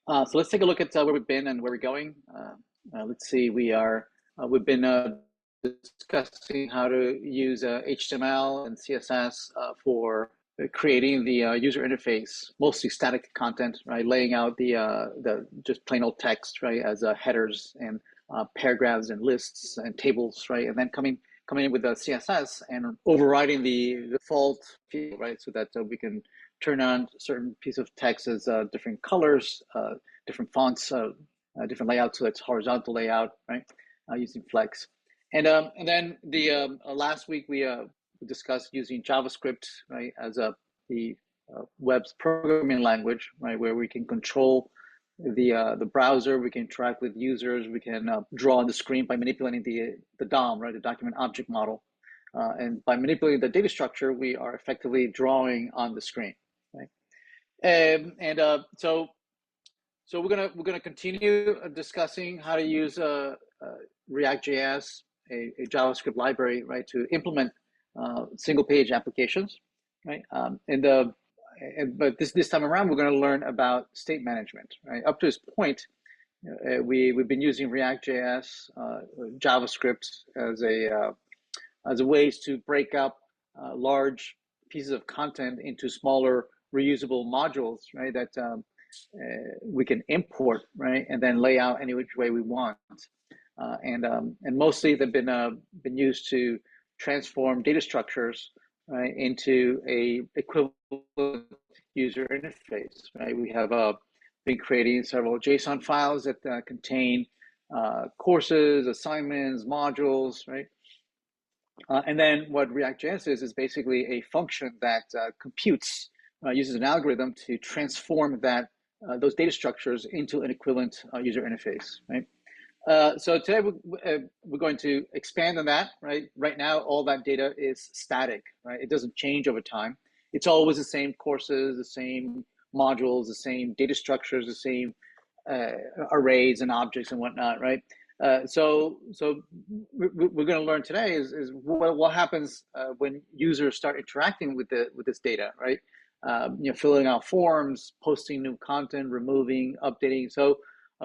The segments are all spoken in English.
So let's take a look at where we've been and where we're going. Let's see, we've been discussing how to use HTML and CSS for creating the user interface, mostly static content, right? Laying out the just plain old text, right, as headers and paragraphs and lists and tables, right? And then coming in with the CSS and overriding the default field, right, so that we can turn on certain piece of text as different colors, different fonts, different layouts, so it's horizontal layout, right, using Flex. And then the last week we discussed using JavaScript, right, as the web's programming language, right, where we can control the browser, we can interact with users, we can draw on the screen by manipulating the DOM, right, the document object model, and by manipulating the data structure, we are effectively drawing on the screen, right? So we're gonna continue discussing how to use React.js, a JavaScript library, right, to implement single page applications, right? But this time around, we're going to learn about state management, right? Up to this point, we've been using React.js, JavaScript as a ways to break up large pieces of content into smaller reusable modules, right? That we can import, right, and then lay out any which way we want. And mostly they've been used to transform data structures, right, into a equivalent user interface, right? We have been creating several JSON files that contain courses, assignments, modules, right? And then what React.js is basically a function that computes, uses an algorithm to transform those data structures into an equivalent user interface, right? So today we're going to expand on that, right? Right now, all that data is static, right? It doesn't change over time. It's always the same courses, the same modules, the same data structures, the same arrays and objects and whatnot, right? So we're going to learn today is what happens when users start interacting with this data, right? Filling out forms, posting new content, removing, updating. So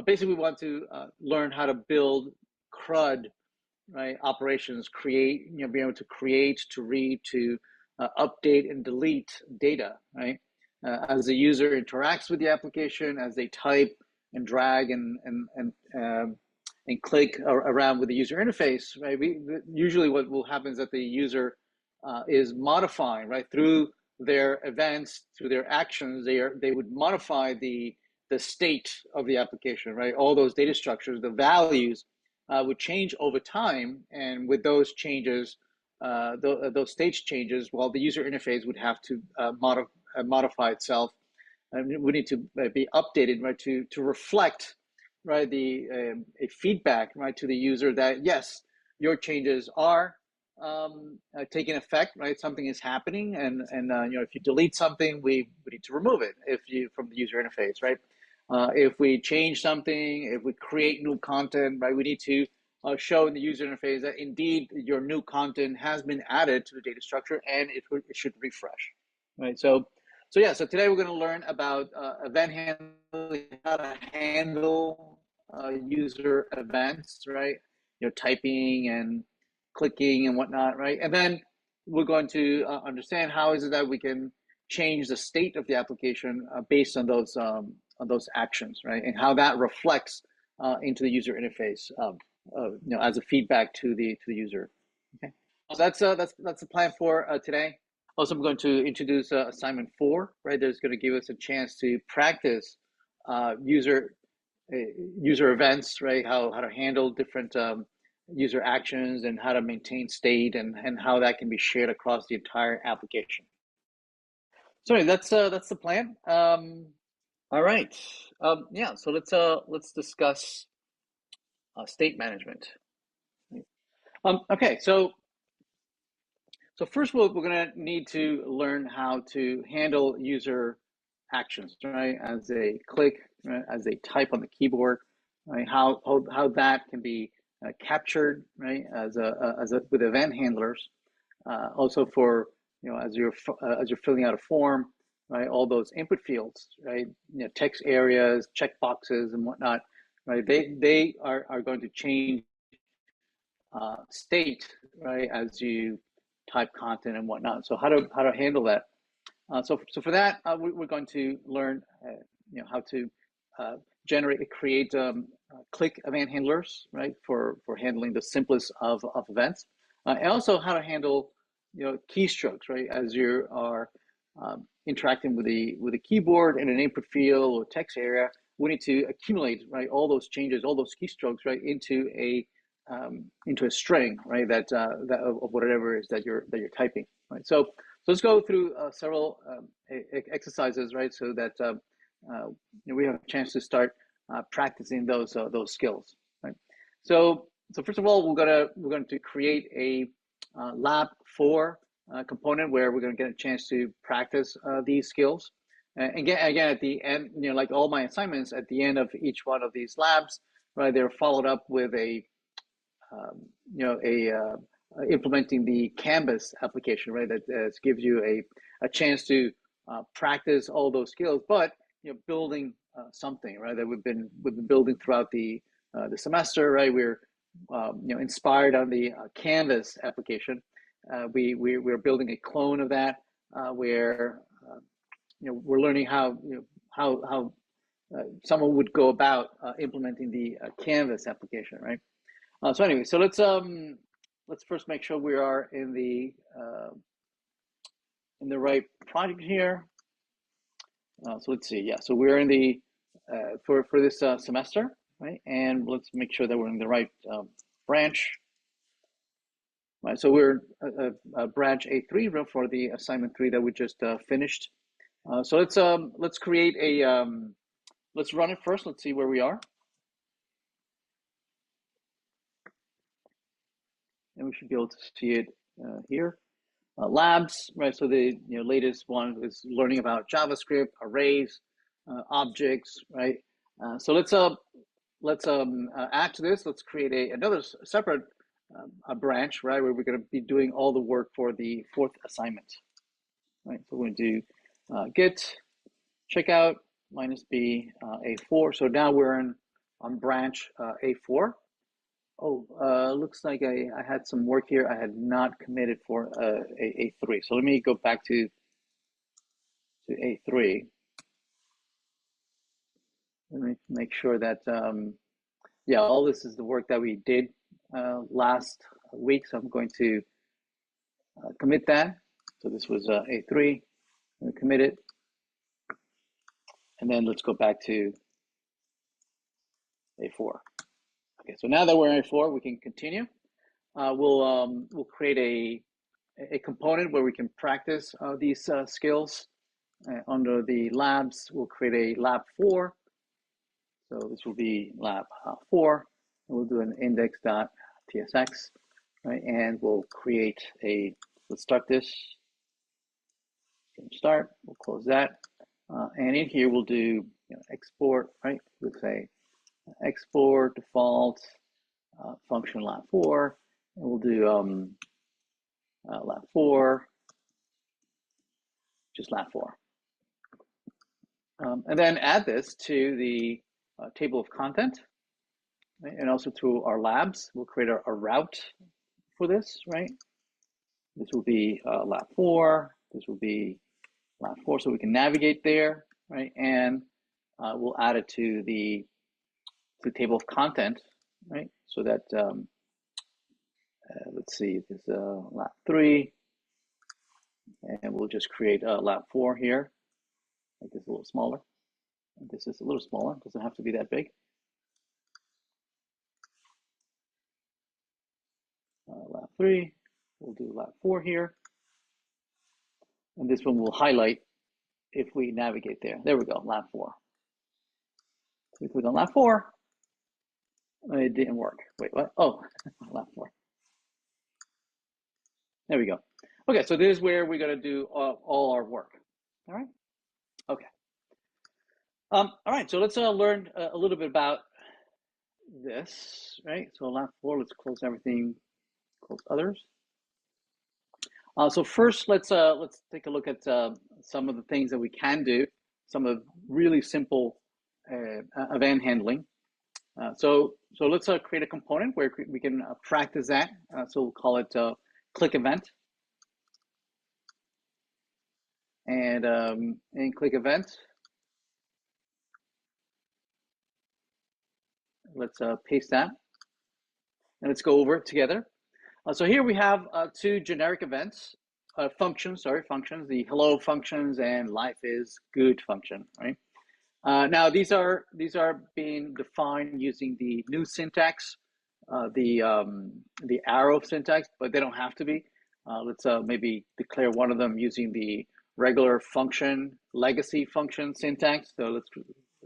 basically, we want to learn how to build CRUD, right? Operations, create, be able to create, to read, to update and delete data, right? As the user interacts with the application, as they type and drag and click around with the user interface, right? Usually what will happen is that the user is modifying, right, through their events, through their actions. They would modify the state of the application, right? All those data structures, the values would change over time, and with those changes, those state changes, well, the user interface would have to modify itself, and would need to be updated, right, to reflect, right, a feedback, right, to the user that yes, your changes are taking effect, right? Something is happening, and if you delete something, we need to remove it from the user interface, right? If we change something, if we create new content, right, we need to show in the user interface that indeed your new content has been added to the data structure and it should refresh, right? So today we're going to learn about event handling, how to handle user events, right? Typing and clicking and whatnot, right? And then we're going to understand how is it that we can change the state of the application based on those actions, right? And how that reflects into the user interface, as a feedback to the user. Okay, so that's the plan for today. Also, I'm going to introduce assignment 4, right? That's going to give us a chance to practice user events, right? How to handle different user actions and how to maintain state and how that can be shared across the entire application. So anyway, that's the plan. All right. Yeah. So let's discuss state management. Okay. So first we're going to need to learn how to handle user actions, right? As they click, right? As they type on the keyboard, right? How that can be captured, right? As with event handlers. Also for as you're filling out a form, right? All those input fields, right? You know, text areas, checkboxes, and whatnot, right? They are going to change state, right, as you type content and whatnot. So how to handle that? So for that, we're going to learn, how to uh, create click event handlers, right, for handling the simplest of events, and also how to handle, keystrokes, right, as you are interacting with the keyboard in an input field or text area. We need to accumulate, right, all those changes, all those keystrokes, right, into a string, right, that of whatever it is that you're typing, right. So let's go through several exercises, right, so that we have a chance to start practicing those skills, right. So first of all, we're going to create a lab 4 component where we're going to get a chance to practice these skills. And again, at the end, like all my assignments, at the end of each one of these labs, right, they're followed up with a um, you know, implementing the Canvas application, right? That gives you a chance to practice all those skills, but building something, right? That we've been building throughout the semester, right? We're inspired on the Canvas application. We're building a clone of that, where we're learning how someone would go about implementing the Canvas application, right? So anyway, so let's first make sure we are in the right project here. So let's see, yeah. So we're in the for this semester, right? And let's make sure that we're in the right branch. Right. So we're branch A3 for the assignment 3 that we just finished. So let's create a let's run it first. Let's see where we are. And we should be able to see it here. Labs, right? So the latest one is learning about JavaScript, arrays, objects, right? So let's add to this. Let's create another separate a branch, right, where we're going to be doing all the work for the 4th assignment, right? So we're going to do git checkout -b A4. So now we're on branch A4. Oh, looks like I had some work here I had not committed for A3. So let me go back to A3. Let me make sure that, yeah, all this is the work that we did last week. So I'm going to commit that. So this was A3. I'm going to commit it. And then let's go back to A4. Okay, so now that we're in A4, we can continue. We'll create a component where we can practice these skills. Under the labs, we'll create a lab 4. So this will be lab 4. And we'll do an index.tsx, right? And we'll create let's start this. Start, we'll close that. And in here, we'll do export, right? We'll say export default function lab 4. And we'll do lab 4, just lab 4. And then add this to the table of content, right? And also to our labs. We'll create a route for this, right? This will be lab 4. This will be lab 4, so we can navigate there, right? And we'll add it to the table of content, right? So that let's see, this is lab 3, and we'll just create lab 4 here. Make this a little smaller. This is a little smaller. Doesn't have to be that big. Lab 3. We'll do lab 4 here. And this one will highlight if we navigate there. There we go, lab 4. So we click on lab 4. It didn't work. Wait, what? Oh, lab 4. There we go. Okay, so this is where we're going to do all our work. All right? Okay. All right, so let's learn a little bit about this, right? So lab 4, let's close everything, close others. So first, let's take a look at some of the things that we can do, some of the really simple event handling. So let's create a component where we can practice that. So we'll call it click event, and in click event, let's paste that, and let's go over it together. So here we have two generic events, functions, the hello functions and life is good function, right? Now these are being defined using the new syntax, the arrow syntax, but they don't have to be. Let's maybe declare one of them using the regular function legacy function syntax. So let's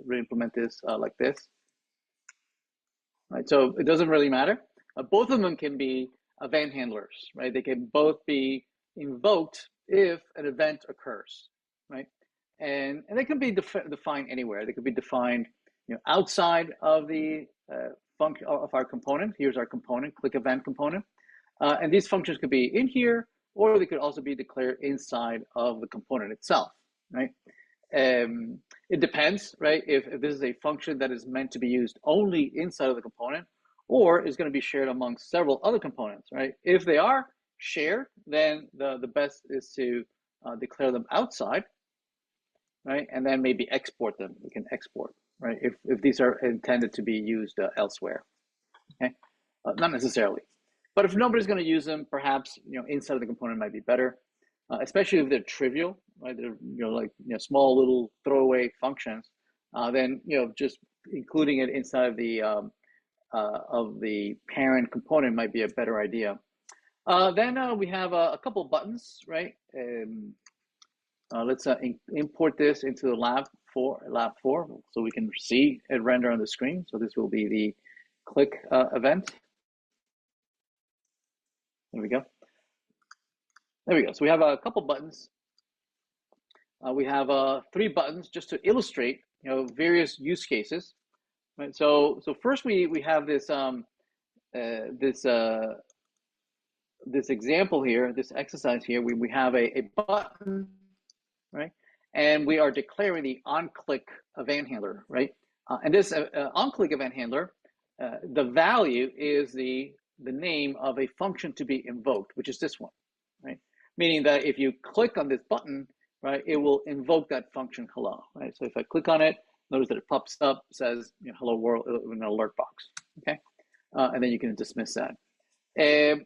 re-implement this like this. Right, so it doesn't really matter. Both of them can be event handlers, right? They can both be invoked if an event occurs, right? And they can be defined anywhere. They could be defined, outside of the function of our component. Here's our component, click event component, and these functions could be in here, or they could also be declared inside of the component itself, right? It depends, right? If this is a function that is meant to be used only inside of the component, or is going to be shared among several other components, right? If they are shared, then the best is to declare them outside, right? And then maybe export them. We can export, right? If these are intended to be used elsewhere, okay? Not necessarily, but if nobody's going to use them, perhaps inside of the component might be better. Especially if they're trivial, right? They're like small little throwaway functions. Then just including it inside of the parent component might be a better idea. Then we have a couple buttons, right? Let's import this into the lab 4, so we can see it render on the screen. So this will be the click event. There we go. There we go. So we have a couple buttons. We have 3 buttons just to illustrate, various use cases. Right. So first we have this this example here, this exercise here. We have a button, right, and we are declaring the on-click event handler, right, and this on-click event handler, the value is the name of a function to be invoked, which is this one, right? Meaning that if you click on this button, right, it will invoke that function hello, right? So if I click on it, notice that it pops up, says hello world in an alert box, okay, and then you can dismiss that.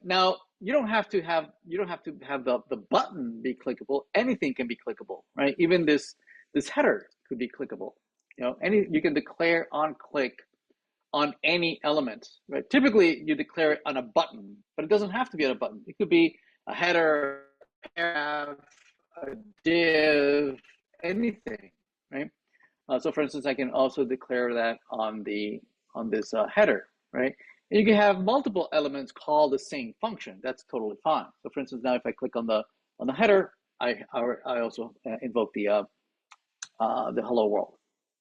Now you don't have to have the button be clickable. Anything can be clickable, right? Even this header could be clickable. You can declare on click on any element, right? Typically you declare it on a button, but it doesn't have to be on a button. It could be a header, a paragraph, a div, anything, right? So for instance, I can also declare that on this header, right? And you can have multiple elements call the same function. That's totally fine. So for instance, now if I click on the header, I also invoke the hello world.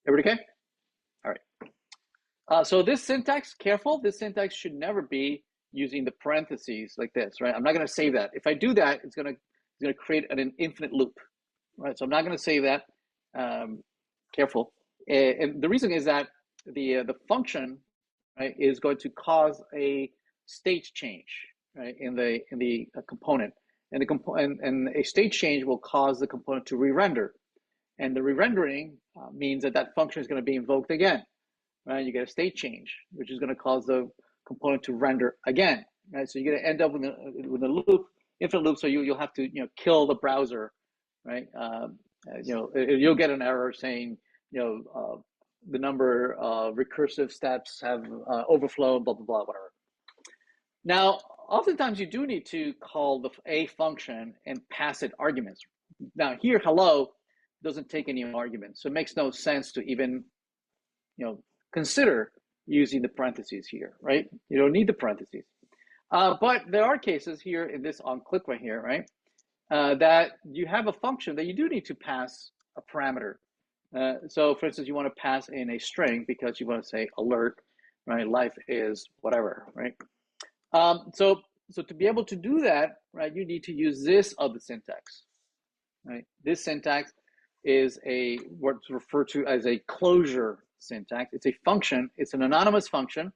Everybody okay? All right. So this syntax, careful. This syntax should never be using the parentheses like this, right? I'm not going to save that. If I do that, it's going to create an infinite loop, right? So I'm not going to save that. Careful. And the reason is that the function, right, is going to cause a state change, right, in the component, and and a state change will cause the component to re-render, and the re-rendering means that function is going to be invoked again, right? You get a state change, which is going to cause the component to render again, right? So you're going to end up with a loop, infinite loop. So you'll have to kill the browser, right? You'll get an error saying the number of recursive steps have overflowed, blah blah blah, whatever. Now, oftentimes you do need to call a function and pass it arguments. Now here, hello doesn't take any arguments, so it makes no sense to even consider using the parentheses here, right? You don't need the parentheses. But there are cases here in this on click right here, right? That you have a function that you do need to pass a parameter. So for instance, you want to pass in a string because you want to say alert, right? Life is whatever, right? So so to be able to do that, right, you need to use this other syntax, right? This syntax is what's referred to as a closure syntax. It's a function. It's an anonymous function.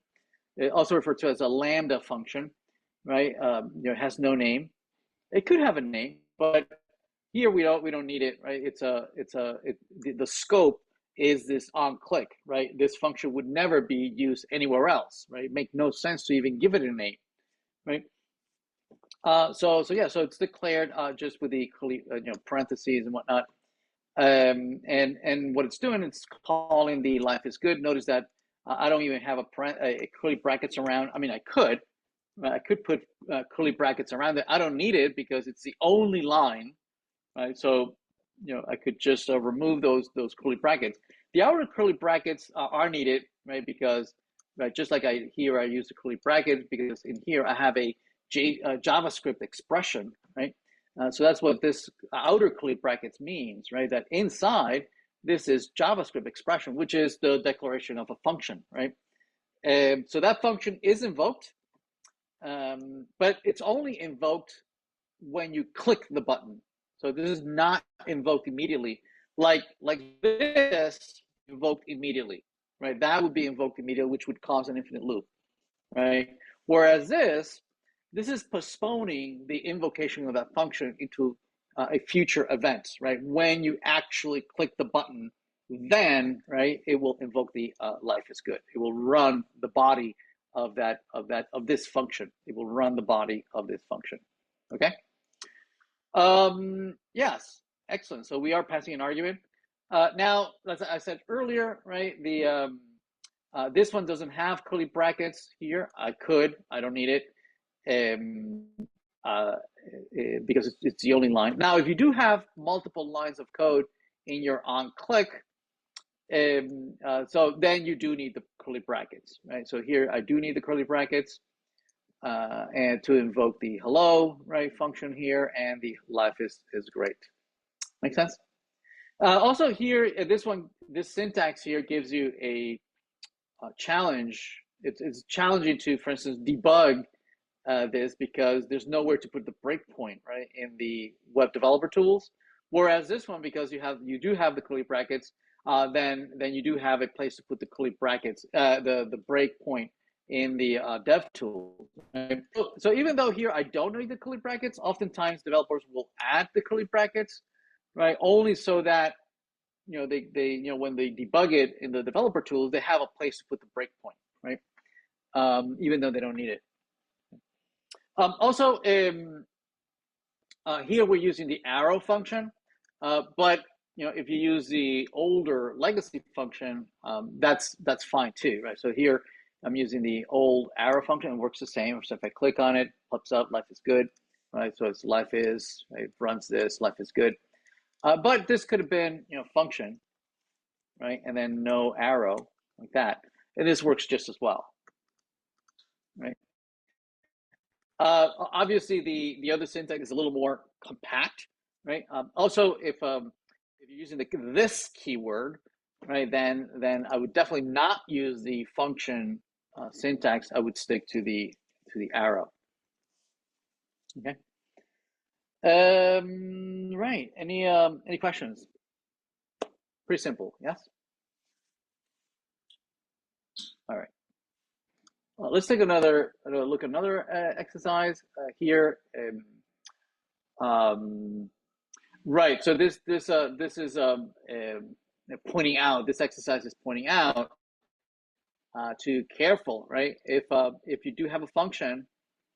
It also referred to as a lambda function, right? It has no name. It could have a name, but here we don't need it, right? The scope is this on click, right? This function would never be used anywhere else, right? It makes no sense to even give it a name, right? So it's declared just with the parentheses and whatnot. And what it's doing, it's calling the life is good. Notice that I don't even have a curly brackets around. I mean, I could put curly brackets around it. I don't need it because it's the only line, right? So, I could just remove those curly brackets. The outer curly brackets are needed, right? Because, right, just like I use the curly brackets because in here I have a JavaScript expression, right? So that's what this outer curly brackets means, right? That inside this is JavaScript expression, which is the declaration of a function, right? So that function is invoked, but it's only invoked when you click the button. So this is not invoked immediately, like this invoked immediately, right? That would be invoked immediately, which would cause an infinite loop, right? Whereas this is postponing the invocation of that function into a future event, right? When you actually click the button, then, right, it will invoke the life is good. It will run the body of this function. It will run the body of this function. Okay. Yes, excellent. So we are passing an argument. Now, as I said earlier, right, this one doesn't have curly brackets here. I don't need it, because it's the only line. Now, if you do have multiple lines of code in your on-click, so then you do need the curly brackets, right? So here I do need the curly brackets. And to invoke the hello, right, function here, and the life is great. Make sense? Also here, this syntax here gives you a challenge. It's challenging to, for instance, debug this because there's nowhere to put the breakpoint, right, in the web developer tools. Whereas this one, because you do have the curly brackets, then you do have a place to put the curly brackets, the breakpoint in the dev tool. Right? So even though here I don't need the curly brackets, oftentimes developers will add the curly brackets, right? Only so that they when they debug it in the developer tools, they have a place to put the breakpoint, right? Even though they don't need it. Also, here we're using the arrow function, but if you use the older legacy function, that's fine too, right? So here I'm using the old arrow function. It works the same. So if I click on it, pops up, life is good, right? So it's life is, right? It runs this, life is good. But this could have been, function, right? And then no arrow like that. And this works just as well, right? Obviously, the other syntax is a little more compact, right? Also, if you're using this keyword, right, then I would definitely not use the function syntax. I would stick to the arrow. Okay. Right. Any questions? Pretty simple. Yes. All right. Let's take another look at another exercise here. Right. So this is pointing out. This exercise is pointing out to careful, right? If you do have a function,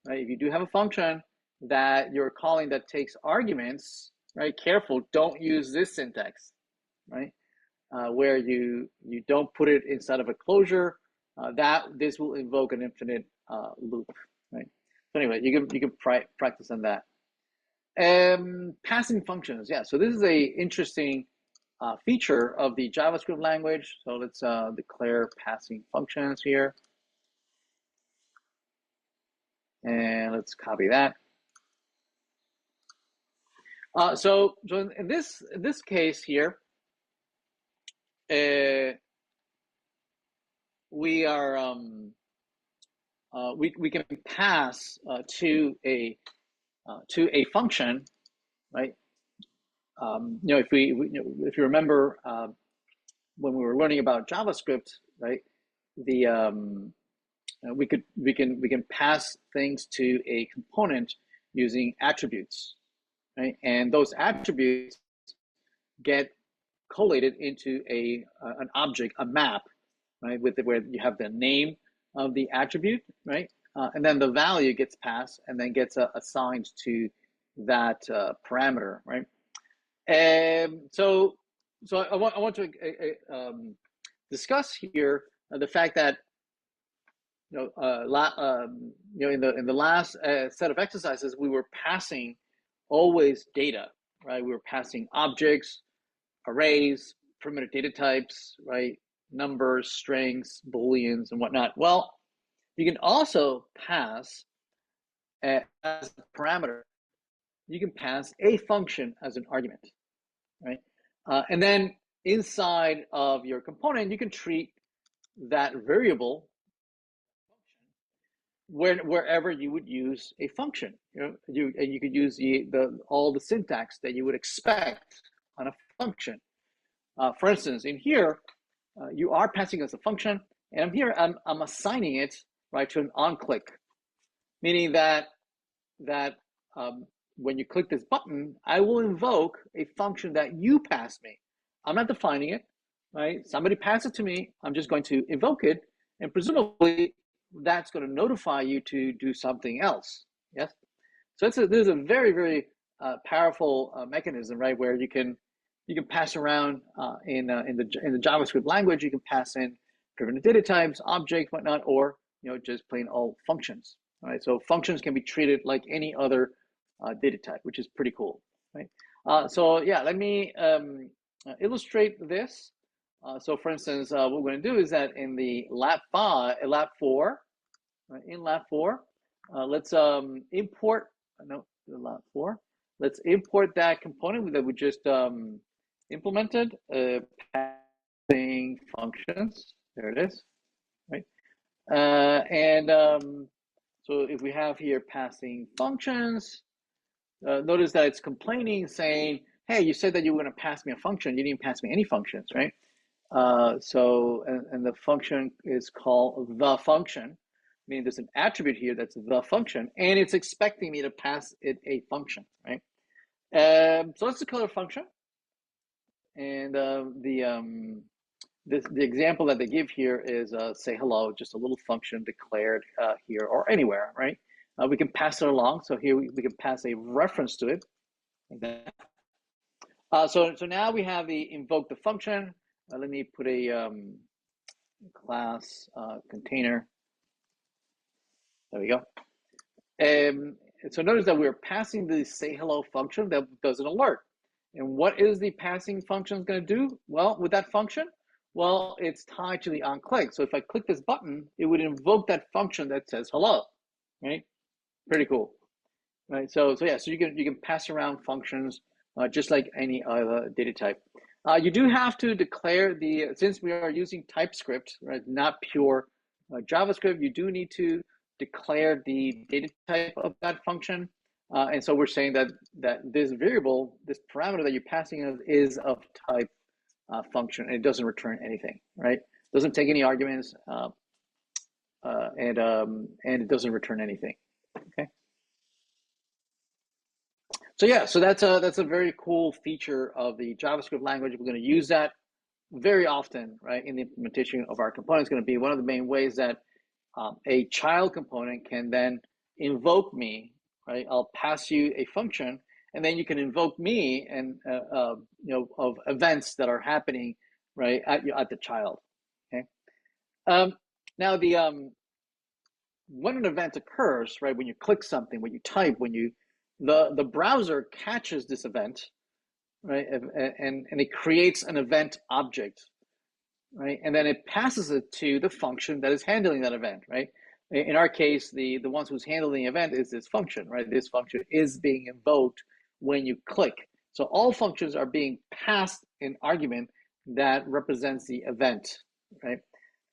right? If you do have a function that you're calling that takes arguments, right? Careful. Don't use this syntax, right? Where you don't put it inside of a closure. This will invoke an infinite loop, right? So anyway, you can practice on that. Passing functions, yeah. So this is a interesting feature of the JavaScript language. So let's declare passing functions here, and let's copy that. So in this case here, we are we can pass to a function, right? If you remember when we were learning about JavaScript, right? We can pass things to a component using attributes, right? And those attributes get collated into an object, a map, right? Where you have the name of the attribute, right? And then the value gets passed and then gets assigned to that parameter, right? And so I want to discuss here the fact that in the last set of exercises we were passing always data, right? We were passing objects, arrays, primitive data types, right? Numbers, strings, booleans, and whatnot. Well, you can also pass as a parameter. You can pass a function as an argument, right? And then inside of your component, you can treat that variable wherever you would use a function. You could use all the syntax that you would expect on a function. For instance, in here, you are passing as a function, and I'm assigning it right to an onClick, meaning that when you click this button, I will invoke a function that you pass me. I'm not defining it, right? Somebody pass it to me. I'm just going to invoke it, and presumably that's going to notify you to do something else. Yes. So this is a very, very powerful mechanism, right? Where you can pass around in the JavaScript language. You can pass in primitive data types, objects, whatnot, or just plain old functions. All right. So functions can be treated like any other data type, which is pretty cool, right? So yeah, let me illustrate this. So for instance, what we're going to do is that in the lab 4, in lab 4, let's import. No, the lab 4. Let's import that component that we just implemented. Passing functions. There it is, right? So if we have here passing functions, notice that it's complaining, saying, "Hey, you said that you were going to pass me a function. You didn't pass me any functions, right?" And the function is called the function, meaning there's an attribute here that's the function, and it's expecting me to pass it a function, right? So let's declare a function, and the example that they give here is say hello, just a little function declared here or anywhere, right? We can pass it along. So here we can pass a reference to it, like that. So now we have the invoke the function. Let me put a class container. There we go. So notice that we're passing the say hello function that does an alert. And what is the passing function going to do? Well, with that function, well, it's tied to the onClick. So if I click this button, it would invoke that function that says hello, right? Pretty cool, right? So yeah, so you can pass around functions just like any other data type. You do have to declare since we are using TypeScript, right, not pure JavaScript, you do need to declare the data type of that function. And so we're saying that this variable, this parameter that you're passing is of type function, and it doesn't return anything, right? Doesn't take any arguments, and it doesn't return anything. Okay. So yeah, so that's a very cool feature of the JavaScript language. We're going to use that very often, right? In the implementation of our component, it's going to be one of the main ways that a child component can then invoke me, right? I'll pass you a function, and then you can invoke me and of events that are happening, right, at the child. Okay. Now when an event occurs, right, when you click something, when you type, the browser catches this event, right, and it creates an event object, right, and then it passes it to the function that is handling that event, right. In our case, the ones who's handling the event is this function, right. This function is being invoked when you click. So all functions are being passed an argument that represents the event, right.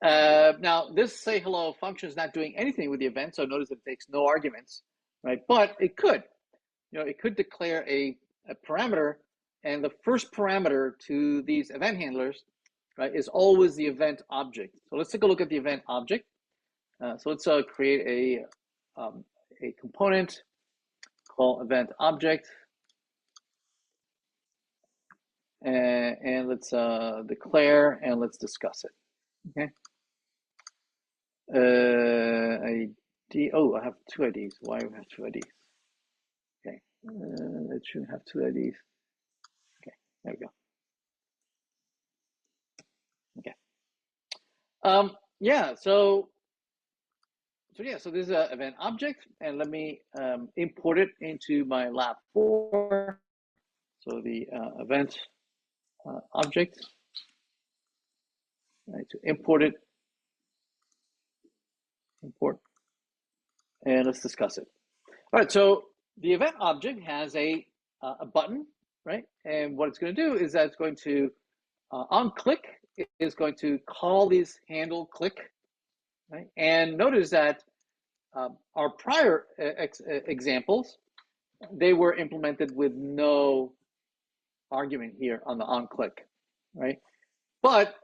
Now, this say hello function is not doing anything with the event, so notice it takes no arguments, right? But it could, it could declare a parameter, and the first parameter to these event handlers, right, is always the event object. So let's take a look at the event object. So let's create a component called event object, and let's declare and let's discuss it. Okay. ID. Oh, I have two IDs. Why do I have two IDs? Okay. It shouldn't have two IDs. Okay. There we go. Okay. Yeah. So this is an event object, and let me import it into my lab 4. So the event object, right, to import it, import, and let's discuss it. All right, so the event object has a button, right? And what it's going to do is that it's going to, on click, it is going to call these handle click, right? And notice that our prior examples, they were implemented with no argument here on the on click, right? But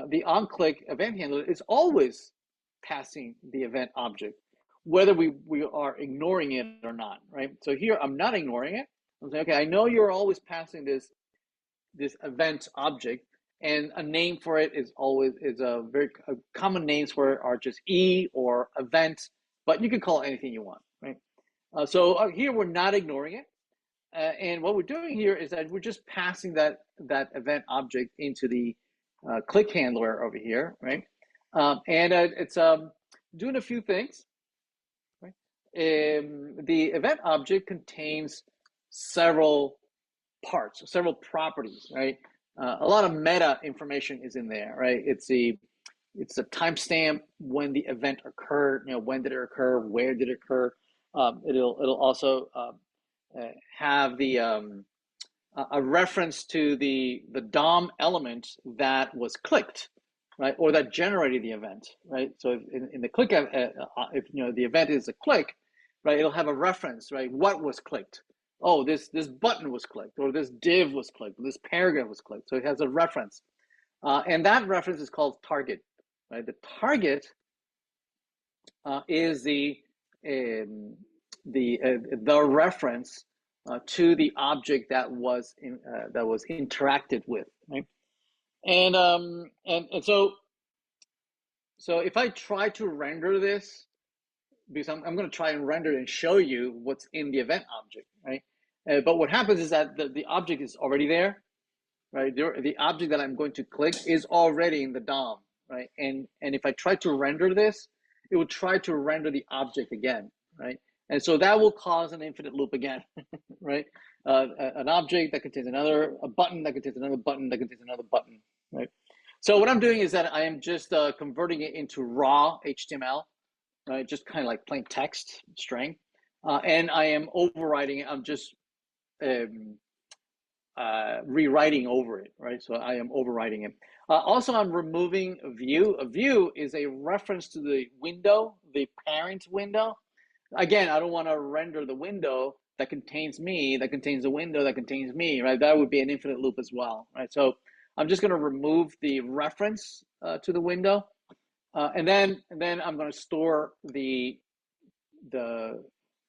the on click event handler is always passing the event object, whether we are ignoring it or not, right? So here I'm not ignoring it. I'm saying, okay, I know you're always passing this event object, and a name for it is always common names for it are just E or event, but you can call it anything you want, right? So here we're not ignoring it. And what we're doing here is that we're just passing that event object into the click handler over here, right? And it's doing a few things. Right? The event object contains several parts, several properties, right? A lot of meta information is in there, right? It's the timestamp when the event occurred, when did it occur, where did it occur. It'll also have the a reference to the DOM element that was clicked, right, or that generated the event, right? So in the click, if the event is a click, right, it'll have a reference, right? What was clicked? Oh, this button was clicked, or this div was clicked, or this paragraph was clicked. So it has a reference, and that reference is called target, right? The target is the reference to the object that was interacted with, right? And so if I try to render this, because I'm going to try and render it and show you what's in the event object, right? But what happens is that the object is already there, right? The object that I'm going to click is already in the DOM, right? And if I try to render this, it will try to render the object again, right? And so that will cause an infinite loop again, right? An object that contains a button that contains another button that contains another button, right? So what I'm doing is that I am just converting it into raw HTML, right? Just kind of like plain text string, and I am overriding it. I'm just rewriting over it, right? So I am overriding it. Also, I'm removing a view. A view is a reference to the window, the parent window. Again, I don't want to render the window that contains me, that contains the window that contains me, right? That would be an infinite loop as well, right? So I'm just going to remove the reference to the window, and then I'm going to store the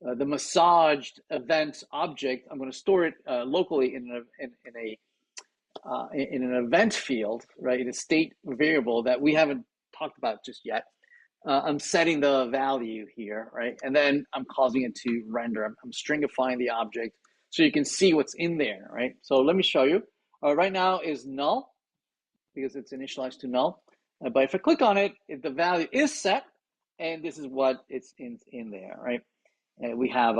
massaged event object. I'm going to store it locally in an event field, right? In a state variable that we haven't talked about just yet. I'm setting the value here, right? And then I'm causing it to render. I'm stringifying the object so you can see what's in there, right? So let me show you. Right now is null because it's initialized to null. But if I click on it, if the value is set, and this is what it's in there, right? And we have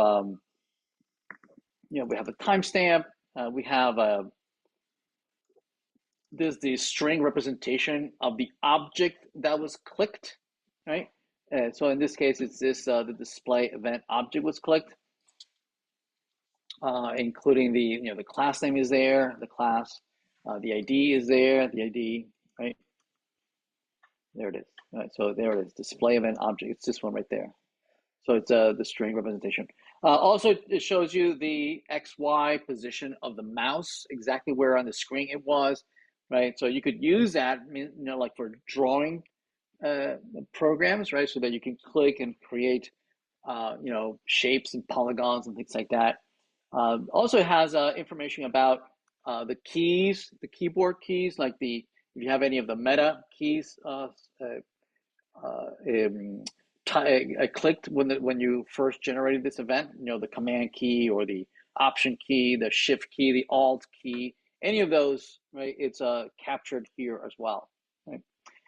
we have a timestamp. We have this the string representation of the object that was clicked, right? So in this case, it's this the display event object was clicked, including the class name is there, the class, the ID is there, the ID, right? There it is. All right, so there it is. Display event object. It's this one right there. So it's the string representation. Also, it shows you the XY position of the mouse, exactly where on the screen it was, right? So you could use that, you know, like for drawing programs, right? So that you can click and create, you know, shapes and polygons and things like that. Also, it has information about the keys, the keyboard keys, like if you have any of the meta keys I clicked when you first generated this event, you know, the command key or the option key, the shift key, the alt key, any of those, right? It's captured here as well, right?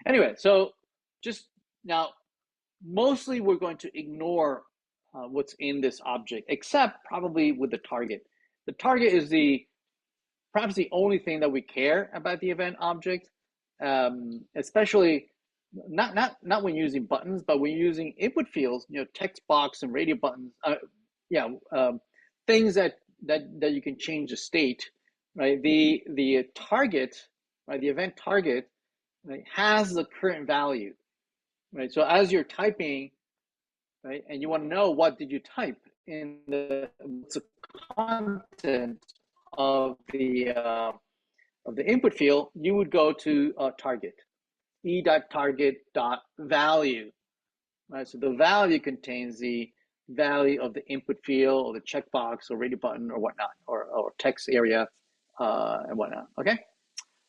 Anyway, so just now, mostly we're going to ignore what's in this object, except probably with the target. The target is perhaps the only thing that we care about the event object, especially not when using buttons, but when using input fields, you know, text box and radio buttons, things that you can change the state, right? The target, right? The event target, right, has the current value, right? So as you're typing, right, and you want to know what did you type in what's the content of the input field, you would go to target, e.target.value, right? So the value contains the value of the input field or the checkbox or radio button or whatnot, or text area and whatnot. Okay.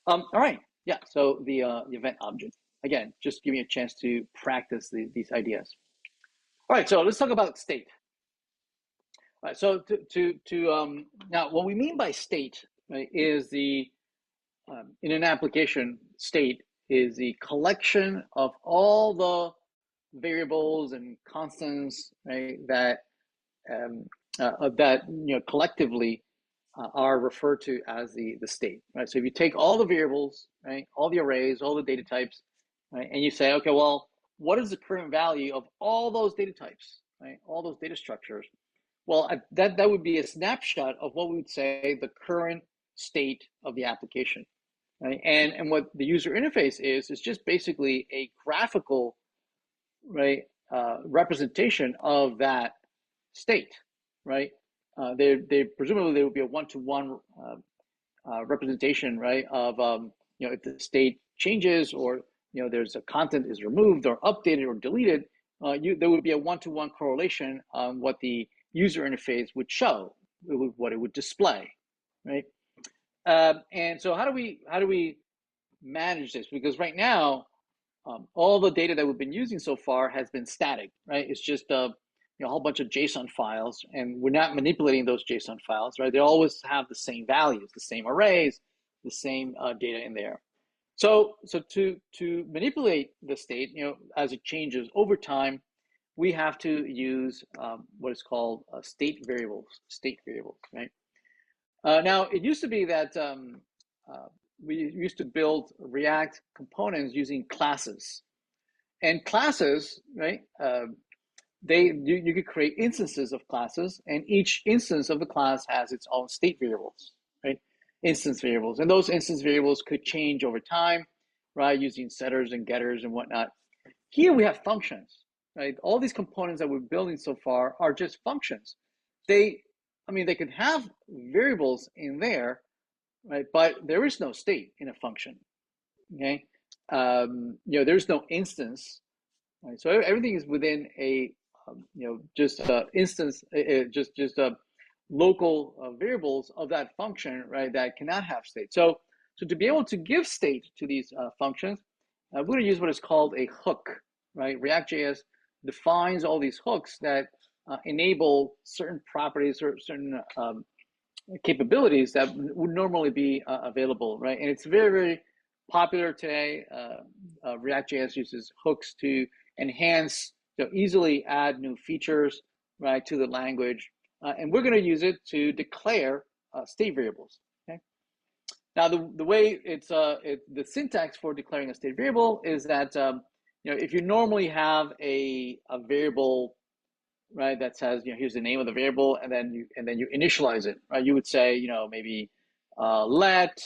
All right. Yeah. So the event object, again, just give me a chance to practice these ideas. All right. So let's talk about state. All right. So now what we mean by state, right, is in an application, state is the collection of all the variables and constants, right, that you know, collectively are referred to as the state, right? So if you take all the variables, right, all the arrays, all the data types, right, and you say, okay, well, what is the current value of all those data types, right, all those data structures? Well, that would be a snapshot of what we would say the current state of the application, right? And what the user interface is just basically a graphical, right, representation of that state, right? They presumably there would be a one-to-one representation, right, of you know, if the state changes or, you know, there's a content is removed or updated or deleted, there would be a one-to-one correlation on what the user interface would show, what it would display, right? And so how do we manage this? Because right now, all the data that we've been using so far has been static, right? It's just you know, a whole bunch of JSON files, and we're not manipulating those JSON files, right? They always have the same values, the same arrays, the same data in there. So to manipulate the state, you know, as it changes over time, we have to use what is called state variables, right? Now, it used to be that we used to build React components using classes, and classes, right? You could create instances of classes, and each instance of the class has its own state variables, right? Instance variables, and those instance variables could change over time, right? Using setters and getters and whatnot. Here we have functions, right? All these components that we're building so far are just functions. They could have variables in there, right? But there is no state in a function, okay? You know, there's no instance, right? So everything is within a, you know, just instance, just local variables of that function, right? That cannot have state. So to be able to give state to these functions, we're going to use what is called a hook, right? React.js defines all these hooks that enable certain properties or certain capabilities that would normally be available, right? And it's very, very popular today. React.js uses hooks to enhance, to easily add new features, right, to the language. And we're going to use it to declare state variables. Okay. Now, the way the syntax for declaring a state variable is that you know, if you normally have a variable, right, that says, you know, here's the name of the variable, and then you initialize it, right? You would say, you know, maybe let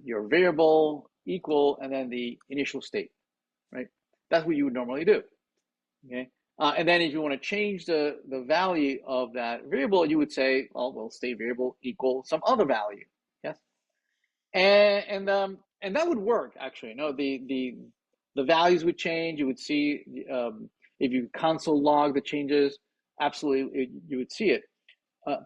your variable equal and then the initial state, right? That's what you would normally do. Okay. And then if you want to change the value of that variable, you would say, well, state variable equal some other value. Yes. And that would work actually. No, the values would change. You would see if you console log the changes, absolutely you would see it,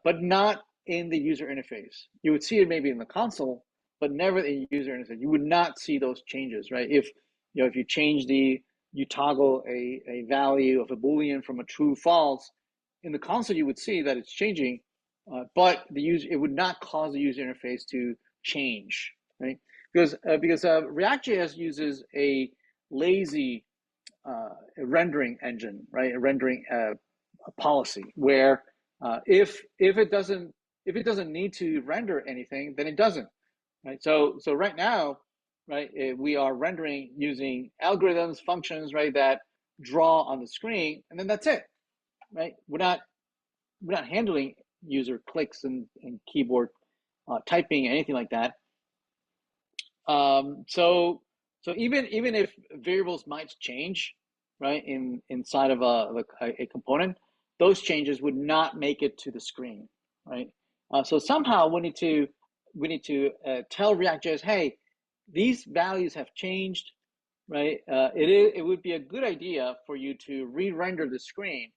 but not in the user interface. You would see it maybe in the console, but never in user interface. You would not see those changes, right? If if you change you toggle a value of a Boolean from a true false, in the console you would see that it's changing, but it would not cause the user interface to change, right? Because React.js uses a lazy rendering engine, right? A rendering policy where if it doesn't need to render anything, then it doesn't, right? So right now, right, we are rendering using algorithms, functions, right, that draw on the screen, and then that's it, right? We're not handling user clicks and keyboard typing, anything like that. So even if variables might change, right, inside of a component, those changes would not make it to the screen, right? So somehow we need to tell React.js, hey, these values have changed, right? It would be a good idea for you to re-render the screen,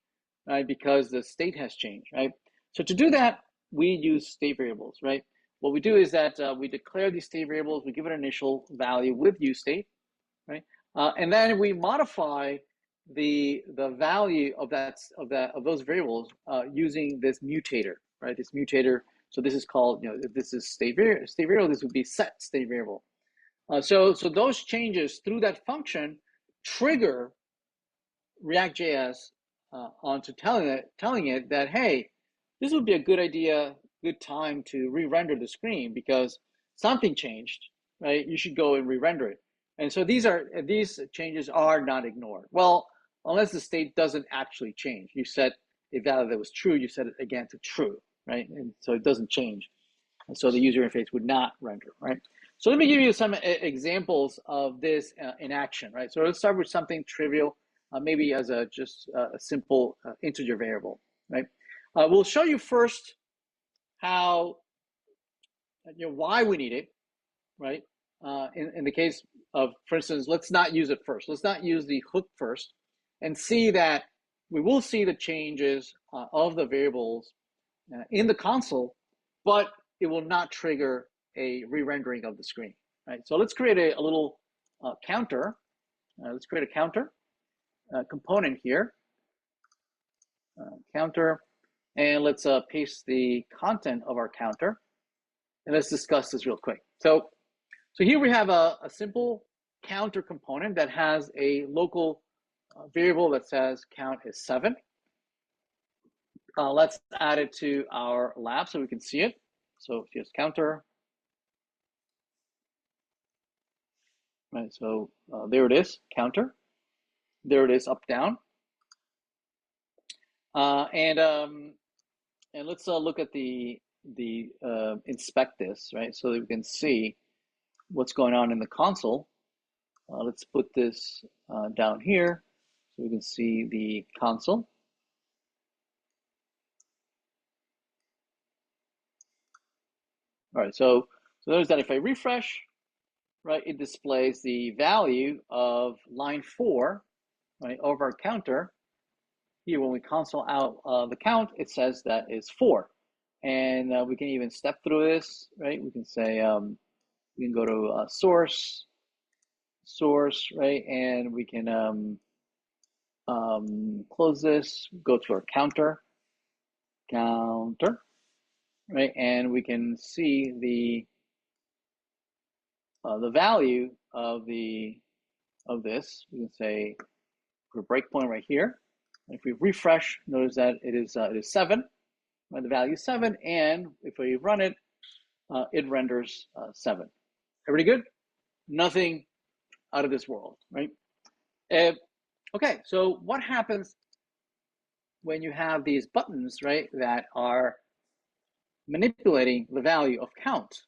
right, because the state has changed, right? So to do that, we use state variables, right? What we do is that we declare these state variables, we give it an initial value with useState, right? And then we modify the value of those variables using this mutator, right? This mutator. So this is called, if this is state variable, this would be set state variable. So those changes through that function trigger React.js onto telling it that, hey, this would be a good idea, good time to re-render the screen because something changed, right? You should go and re-render it. And so these changes are not ignored. Well, unless the state doesn't actually change. You set a value that was true, you set it again to true, right? And so it doesn't change. And so the user interface would not render, right? So let me give you some examples of this in action, right? So let's start with something trivial, maybe as just a simple integer variable, right? We'll show you first how, why we need it, right? In the case of, for instance, let's not use it first. Let's not use the hook first and see that we will see the changes of the variables in the console, but it will not trigger a re-rendering of the screen, right? So let's create a little counter. Let's create a counter component here, counter, and let's paste the content of our counter, and let's discuss this real quick. So here we have a simple counter component that has a local variable that says count is 7. Let's add it to our lab so we can see it. So here's counter. Right, so there it is, counter. There it is, up, down. And let's look at the inspect this, right? So that we can see what's going on in the console. Let's put this down here so we can see the console. All right, so notice that if I refresh, right, it displays the value of line 4, right, of our counter. Here, when we console out the count, it says that is 4. And we can even step through this, right? We can say, we can go to source, right? And we can close this, go to our counter, right? And we can see the value of this. We can say put a breakpoint right here. And if we refresh, notice that it is 7. Right? The value is 7, and if we run it, it renders 7. Everybody good? Nothing out of this world, right? Okay, so what happens when you have these buttons, right, that are manipulating the value of count,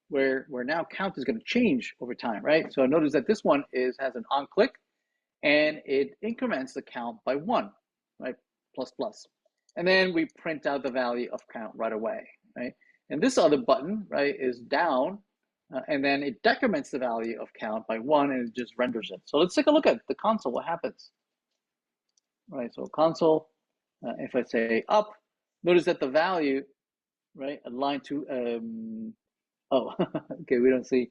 where now count is going to change over time, right? So notice that this one has an on click, and it increments the count by 1, right? Plus plus. And then we print out the value of count right away, right? And this other button, right, is down, and then it decrements the value of count by 1, and it just renders it. So let's take a look at the console, what happens. Right, so console, if I say up, notice that the value, right, aligned to, oh, okay, we don't see,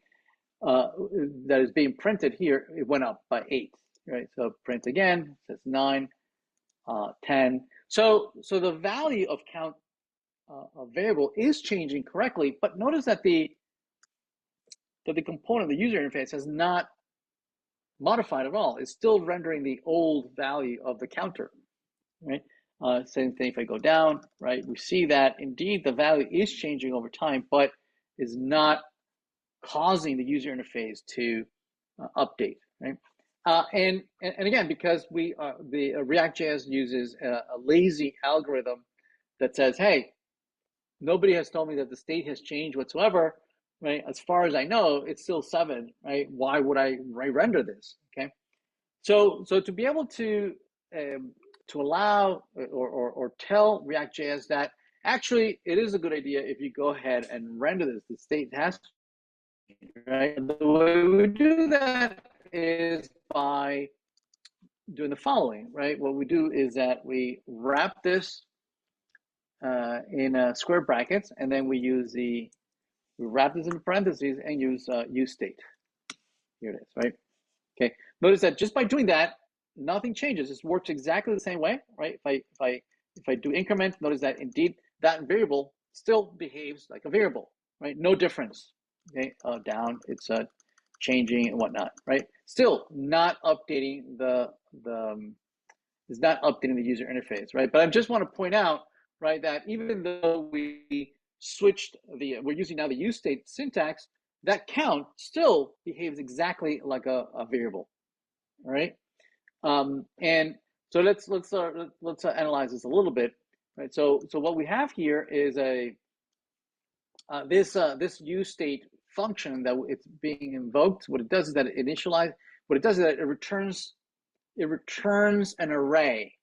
that is being printed here, it went up by 8, right? So print again, says 9, 10. So the value of count a variable is changing correctly, but notice that the component, the user interface, has not modified at all. It's still rendering the old value of the counter, right? Same thing if I go down, right? We see that indeed the value is changing over time, but is not causing the user interface to update, right? And again, because the React.js uses a lazy algorithm that says, hey, nobody has told me that the state has changed whatsoever, right? As far as I know, it's still 7, right? Why would I render this, okay? So to be able to allow or tell React.js that actually it is a good idea if you go ahead and render this, the state has to change, right? And the way we do that is by doing the following, right? What we do is that we wrap this in square brackets, and then we wrap this in parentheses and use useState. Here it is, right? Okay. Notice that just by doing that, nothing changes. This works exactly the same way, right? If I do increment, notice that indeed that variable still behaves like a variable, right? No difference. Okay. Down, it's changing and whatnot, right? Still not updating it's not updating the user interface, right? But I just want to point out, right, that even though we switched we're using now the useState syntax, that count still behaves exactly like a variable, all right? And so let's analyze this a little bit, right? So what we have here is this useState function that it's being invoked. What it does is that it initializes. What it does is that it returns an array.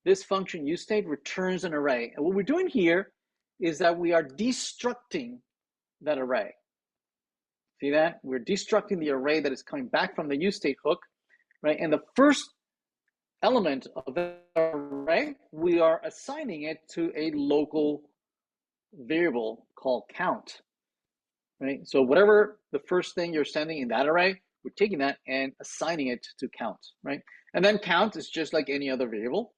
This function useState returns an array. And what we're doing here is that we are destructing that array. See that? We're destructing the array that is coming back from the useState hook, right? And the first element of the array, we are assigning it to a local variable called count, right? So whatever the first thing you're sending in that array, we're taking that and assigning it to count, right? And then count is just like any other variable,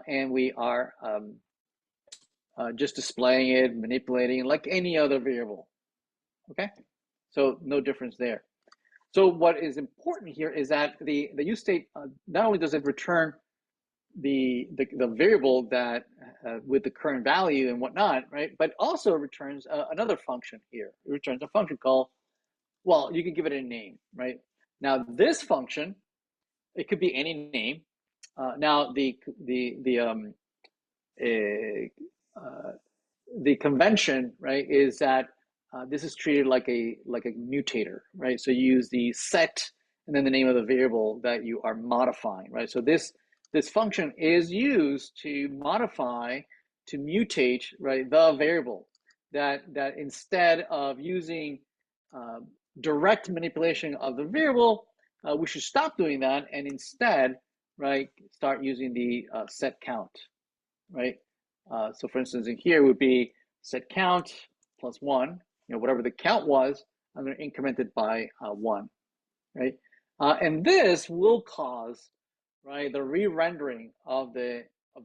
and we are just displaying it, manipulating it like any other variable, okay? So no difference there. So what is important here is that the useState, not only does it return the variable that with the current value and whatnot, right? But also returns another function here. It returns a function called, well, you can give it a name, right? Now this function, it could be any name. Now the convention, right, is that this is treated like a mutator, right? So you use the set and then the name of the variable that you are modifying, right? So this function is used to modify, to mutate, right, the variable that instead of using direct manipulation of the variable, we should stop doing that and instead, right, start using the set count, right? So for instance, in here would be set count plus 1, whatever the count was, I'm going to increment it by 1, right? And this will cause, right, the re-rendering of the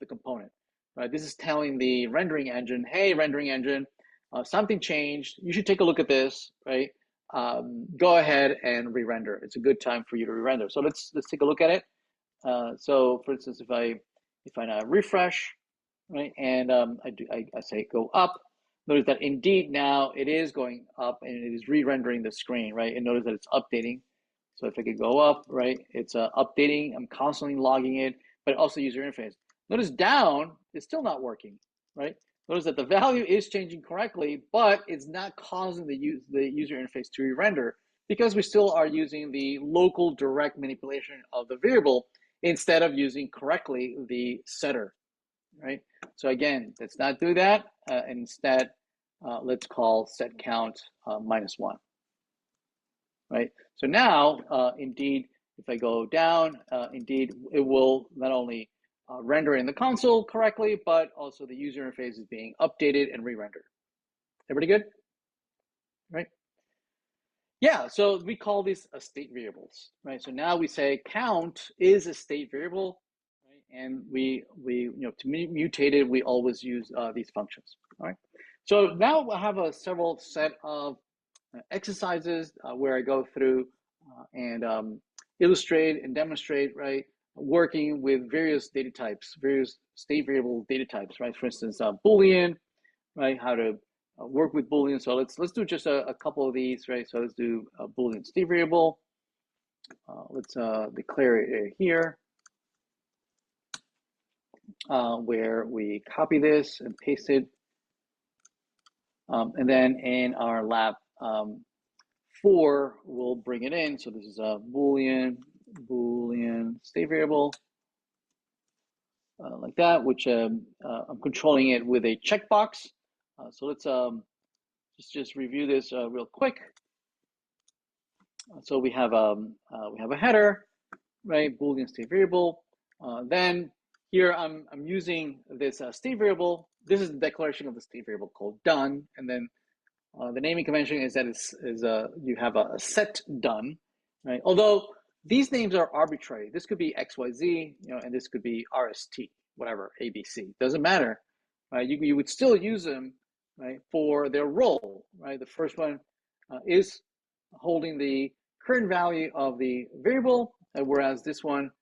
component, right? This is telling the rendering engine, hey, rendering engine, something changed. You should take a look at this, right? Go ahead and re-render. It's a good time for you to re-render. So let's take a look at it. So for instance, if I now refresh, right, and I say go up, notice that indeed now it is going up and it is re-rendering the screen, right? And notice that it's updating. So if I could go up, right, it's updating. I'm constantly logging it, but also user interface. Notice down is still not working, right? Notice that the value is changing correctly, but it's not causing the user interface to re-render because we still are using the local direct manipulation of the variable. instead of using correctly the setter, right? So again, let's not do that. Instead, let's call set count -1, right? So now, indeed, if I go down, indeed, it will not only render in the console correctly, but also the user interface is being updated and re-rendered. Everybody good? Right? Yeah, so we call these state variables, right? So now we say count is a state variable, right? And we to mutate it, we always use these functions, all right? So now I have a several set of exercises where I go through and illustrate and demonstrate, right? Working with various data types, various state variable data types, right? For instance, Boolean, right? How to work with Boolean. So let's do just a couple of these, right? So let's do a Boolean state variable. Let's declare it here, where we copy this and paste it. And then in our lab 4, we'll bring it in. So this is a Boolean state variable, like that, which I'm controlling it with a checkbox. So let's just review this real quick. So we have a header, right? Boolean state variable. Then here I'm using this state variable. This is the declaration of the state variable called done, and then the naming convention is that you have a set done, right? Although these names are arbitrary. This could be XYZ, and this could be RST, whatever, ABC. Doesn't matter, right? You would still use them, right, for their role, right? The first one is holding the current value of the variable, whereas this one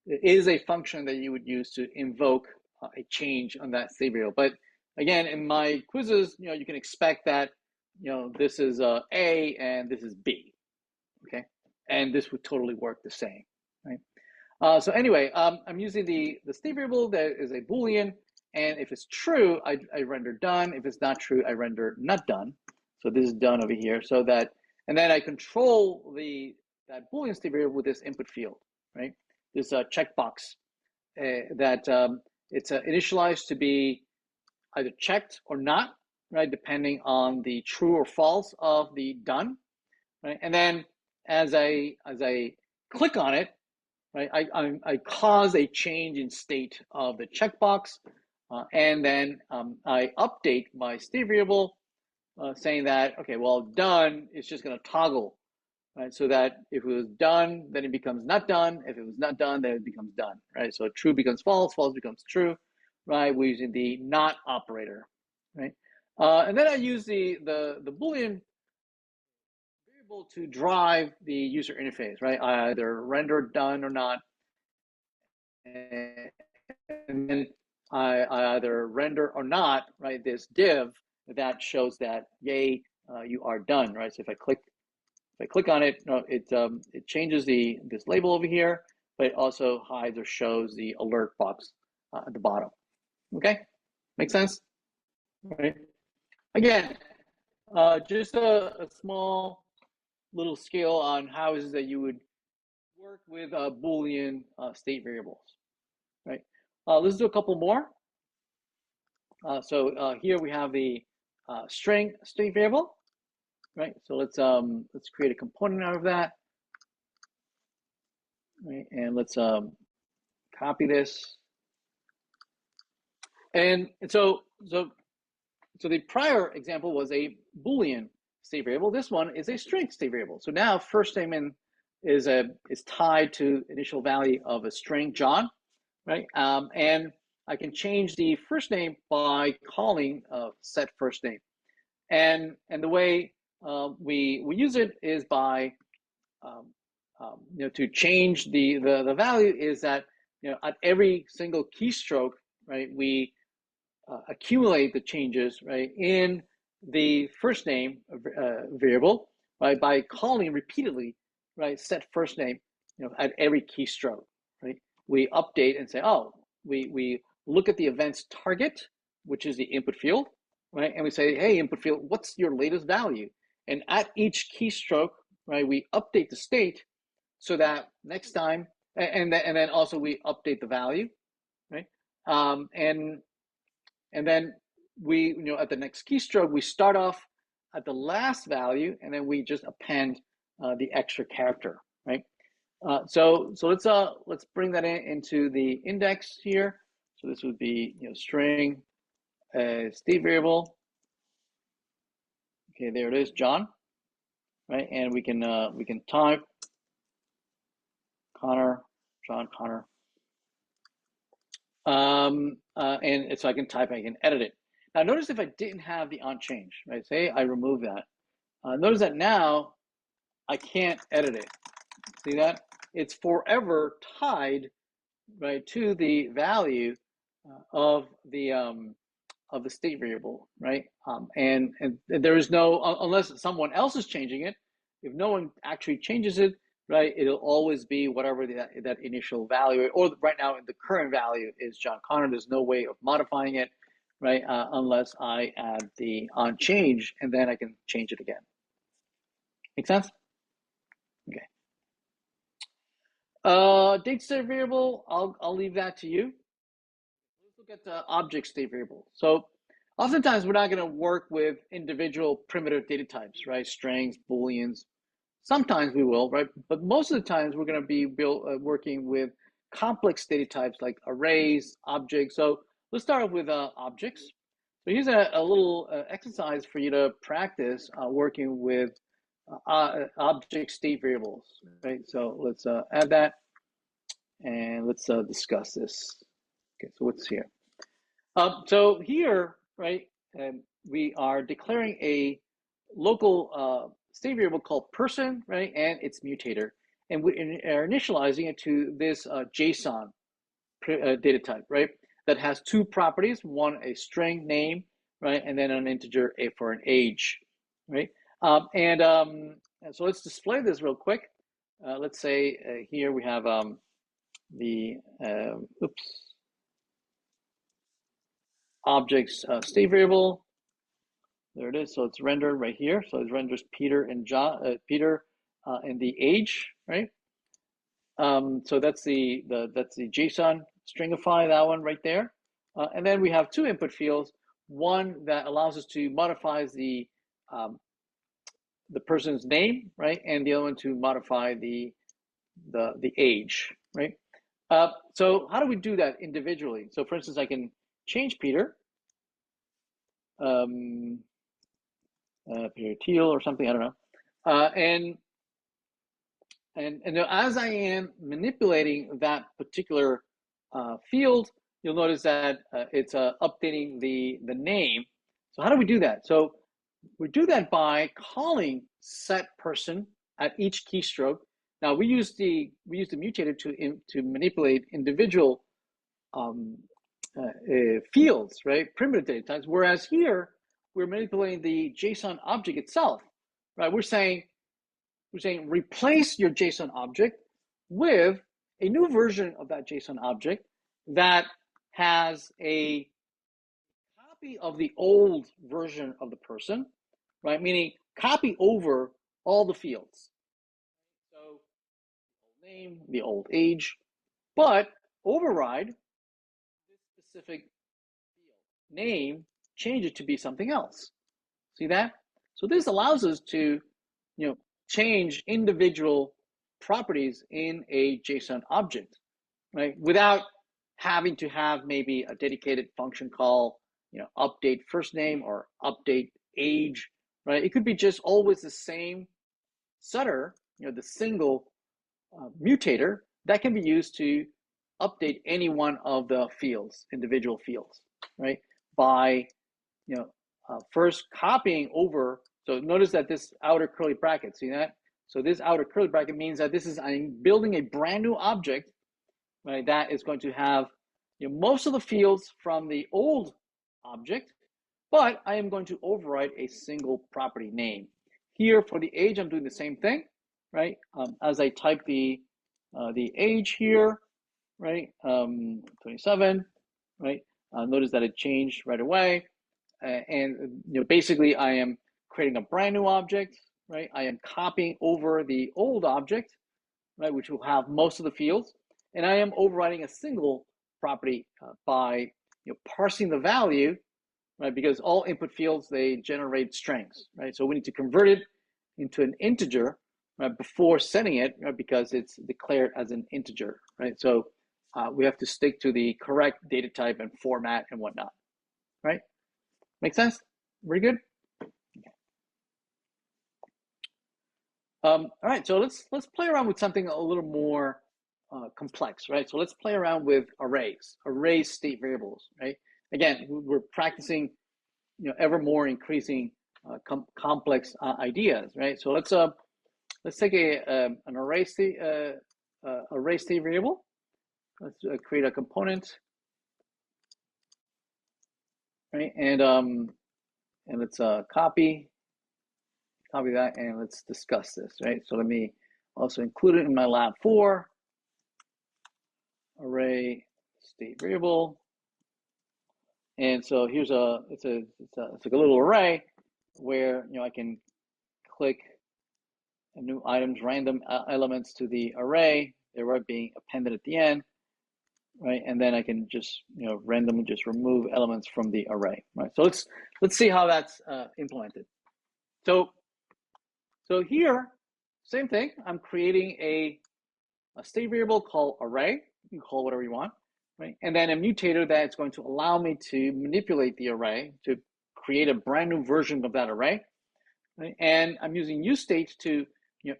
is a function that you would use to invoke a change on that state variable. But again, in my quizzes, you can expect that this is A and this is B, okay? And this would totally work the same, right? So anyway, I'm using the state variable that is a Boolean, and if it's true, I render done. If it's not true, I render not done. So this is done over here, so that, and then I control that Boolean state variable with this input field, right? This checkbox that it's initialized to be either checked or not, right, depending on the true or false of the done, right? And then as I click on it, right, I cause a change in state of the checkbox, and then I update my state variable, saying that, okay, well, done is just going to toggle, right? So that if it was done, then it becomes not done. If it was not done, then it becomes done, right? So true becomes false, false becomes true, right? We're using the not operator, right? And then I use the Boolean variable to drive the user interface, right? I either render done or not, and then I either render or not, right? This div that shows that yay, you are done, right? So if I click on it, it changes this label over here, but it also hides or shows the alert box at the bottom. Okay, make sense? All right. Again, just a small little scale on how is it that you would work with Boolean state variables, right? Let's do a couple more. So here we have the string state variable, right? So let's create a component out of that, right? And let's copy this. And so the prior example was a Boolean state variable. This one is a string state variable. So now first statement is tied to initial value of a string John, right? And I can change the first name by calling set first name. And the way we use it is by to change the value is that at every single keystroke, right, we accumulate the changes, right, in the first name variable, right, by calling repeatedly, right, set first name, at every keystroke, right. We update and say, oh, we look at the event's target, which is the input field, right, and we say, hey, input field, what's your latest value? And at each keystroke, right, we update the state so that next time and then also we update the value, right? And then we, at the next keystroke, we start off at the last value, and then we just append the extra character, right? So let's bring that into the index here. So this would be string state variable. Okay, there it is, John, right? And we can type Connor, John Connor. And so I can type, I can edit it. Now notice if I didn't have the on change, right? Say I remove that. Notice that now I can't edit it. See that? It's forever tied, right, to the value of the state variable, right? And there is no, unless someone else is changing it, if no one actually changes it, right, it'll always be whatever that initial value, or right now the current value is John Connor. There's no way of modifying it, right, unless I add the on change, and then I can change it again. Make sense? Okay. Date state variable, I'll leave that to you. Let's look at the object state variable. So oftentimes we're not going to work with individual primitive data types, right? Strings, booleans. Sometimes we will, right? But most of the times we're going to be working with complex data types like arrays, objects. So let's start off with objects. So here's a little exercise for you to practice working with object state variables, right? So let's add that, and let's discuss this. Okay, so what's here? So here, right, we are declaring a local state variable called person, right, and its mutator, and we are initializing it to this JSON data type, right, that has two properties: one, a string name, right, and then an integer for an age, right. So let's display this real quick. Let's say here we have the objects state variable. There it is. So it's rendered right here. So it renders Peter and John, Peter and the age, right? So that's the JSON stringify, that one right there. And then we have two input fields. One that allows us to modify the person's name, right, and the other one to modify the age, right? So how do we do that individually? So for instance, I can change Peter. Peter Thiel or something, I don't know. And as I am manipulating that particular field, you'll notice that it's updating the name. So how do we do that? So we do that by calling setPerson at each keystroke. Now we use the mutator to manipulate individual fields, right? Primitive data types. Whereas here we're manipulating the JSON object itself, right? We're saying replace your JSON object with a new version of that JSON object that has a copy of the old version of the person, right? Meaning copy over all the fields. So the old name, the old age, but override this specific field name, change it to be something else. See that? So this allows us to, change individual properties in a JSON object, right? Without having to have maybe a dedicated function call, update first name or update age, right? It could be just always the same setter, the single mutator that can be used to update any one of the fields, individual fields, right? By, first copying over. So notice that this outer curly bracket, see that? So this outer curly bracket means that I'm building a brand new object, right? That is going to have most of the fields from the old object, but I am going to override a single property name. Here for the age, I'm doing the same thing, right? As I type the age here, right? 27, right? Notice that it changed right away. And basically I am creating a brand new object, right? I am copying over the old object, right, which will have most of the fields. and I am overriding a single property by parsing the value, right? Because all input fields, they generate strings, right? So we need to convert it into an integer, right, before sending it, right, because it's declared as an integer, right? So we have to stick to the correct data type and format and whatnot, right? Make sense? Very good. All right, so let's play around with something a little more complex, right? So let's play around with array state variables, right? Again, we're practicing, ever more increasing complex ideas, right? So let's take an array state variable. Let's create a component, right? And let's copy that, and let's discuss this, right? So let me also include it in my lab 4 array state variable. And so here's it's like a little array where I can click new items, random elements to the array. They're being appended at the end, right? And then I can just randomly just remove elements from the array, right? So let's see how that's implemented. So here, same thing. I'm creating a state variable called array. You can call whatever you want, right? And then a mutator that's going to allow me to manipulate the array to create a brand new version of that array, right? And I'm using useState to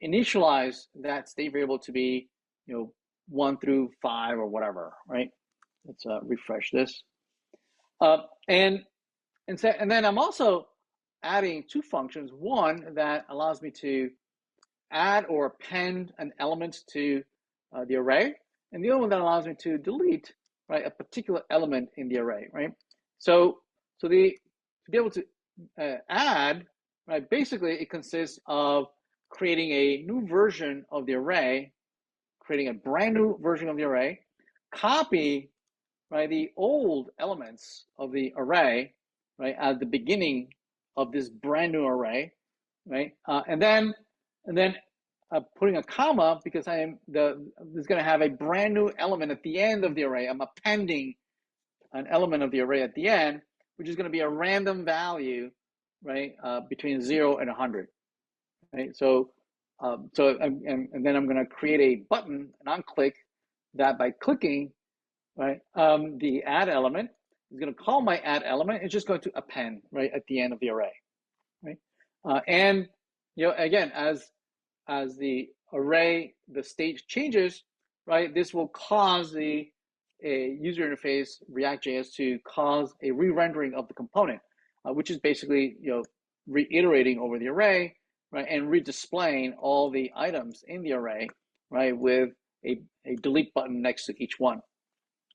initialize that state variable to be 1 through 5 or whatever, right? Let's refresh this. And then I'm also adding 2 functions. One that allows me to add or append an element to the array, and the other one that allows me to delete, right, a particular element in the array, right? So to be able to add, right, basically it consists of creating a new version of the array, creating a brand new version of the array, copy, right, the old elements of the array, right, at the beginning of this brand new array, right, and then putting a comma because is going to have a brand new element at the end of the array. I'm appending an element of the array at the end, which is going to be a random value, right, between 0 and 100, right? So and then I'm going to create a button, an on-click, that by clicking, right, the add element is going to call my add element. It's just going to append, right, at the end of the array, right? And again, as the array, the state changes, right, this will cause the user interface React.js to cause a re-rendering of the component, which is basically reiterating over the array, right, and redisplaying all the items in the array, right, with a delete button next to each one.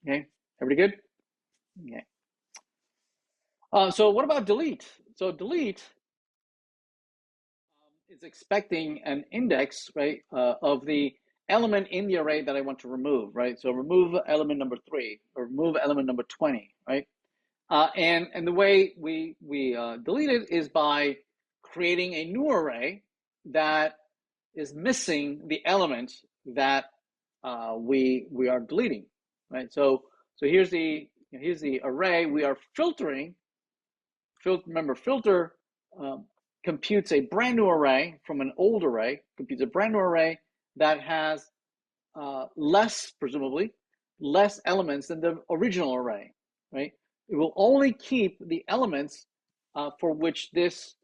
Okay, everybody good? Okay. So what about delete? So delete is expecting an index, right, of the element in the array that I want to remove, right? So remove element number 3 or remove element number 20, right? And the way we delete it is by creating a new array that is missing the element that we are deleting, right? So here's the array we are filtering. Remember, filter computes a brand new array from an old array, computes a brand new array that has presumably less elements than the original array, right? It will only keep the elements for which this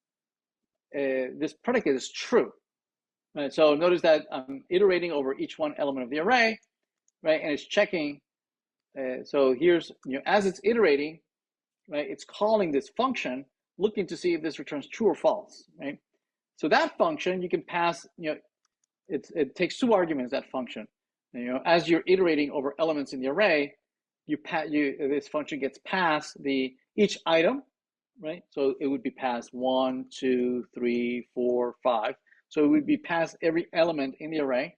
predicate is true. Right? So notice that I'm iterating over each one element of the array, right? And it's checking. So here's, as it's iterating, right, it's calling this function, looking to see if this returns true or false, right? So that function you can pass, it takes 2 arguments, that function. As you're iterating over elements in the array, this function gets passed each item, right? So it would be passed 1, 2, 3, 4, 5. So it would be passed every element in the array,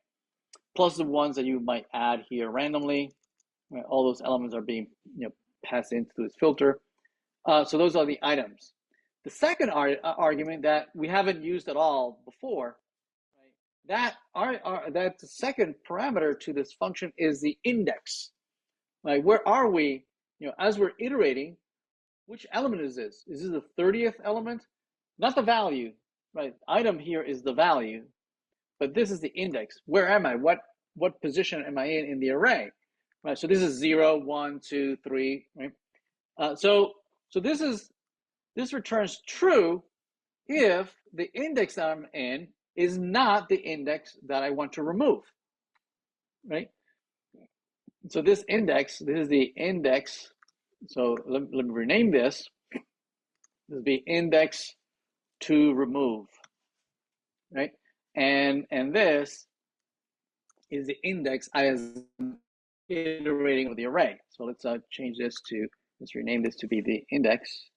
plus the ones that you might add here randomly. Right? All those elements are being passed into this filter. So those are the items. The second argument that we haven't used at all before, right, that second parameter to this function is the index. Like, where are we? As we're iterating, which element is this? Is this the 30th element? Not the value, right? Item here is the value, but this is the index. Where am I? What position am I in the array? Right. So this is 0, 1, 2, 3. Right. So this returns true if the index that I'm in is not the index that I want to remove. Right. So this is the index. So let me rename this. This is the index to remove, right? And this is the index as iterating of the array. So let's let's rename this to be the index.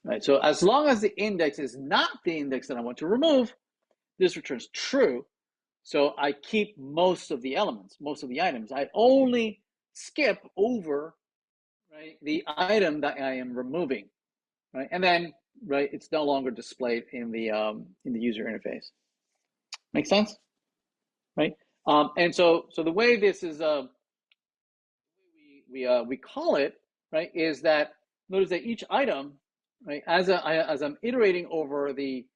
Right. So as long as the index is not the index that I want to remove, this returns true. So I keep most of the elements, most of the items. I only skip over, right, the item that I am removing, right? And then, right, it's no longer displayed in the user interface. Make sense? Right? And so the way this is we call it, right, is that notice that each item, right, as I'm iterating over the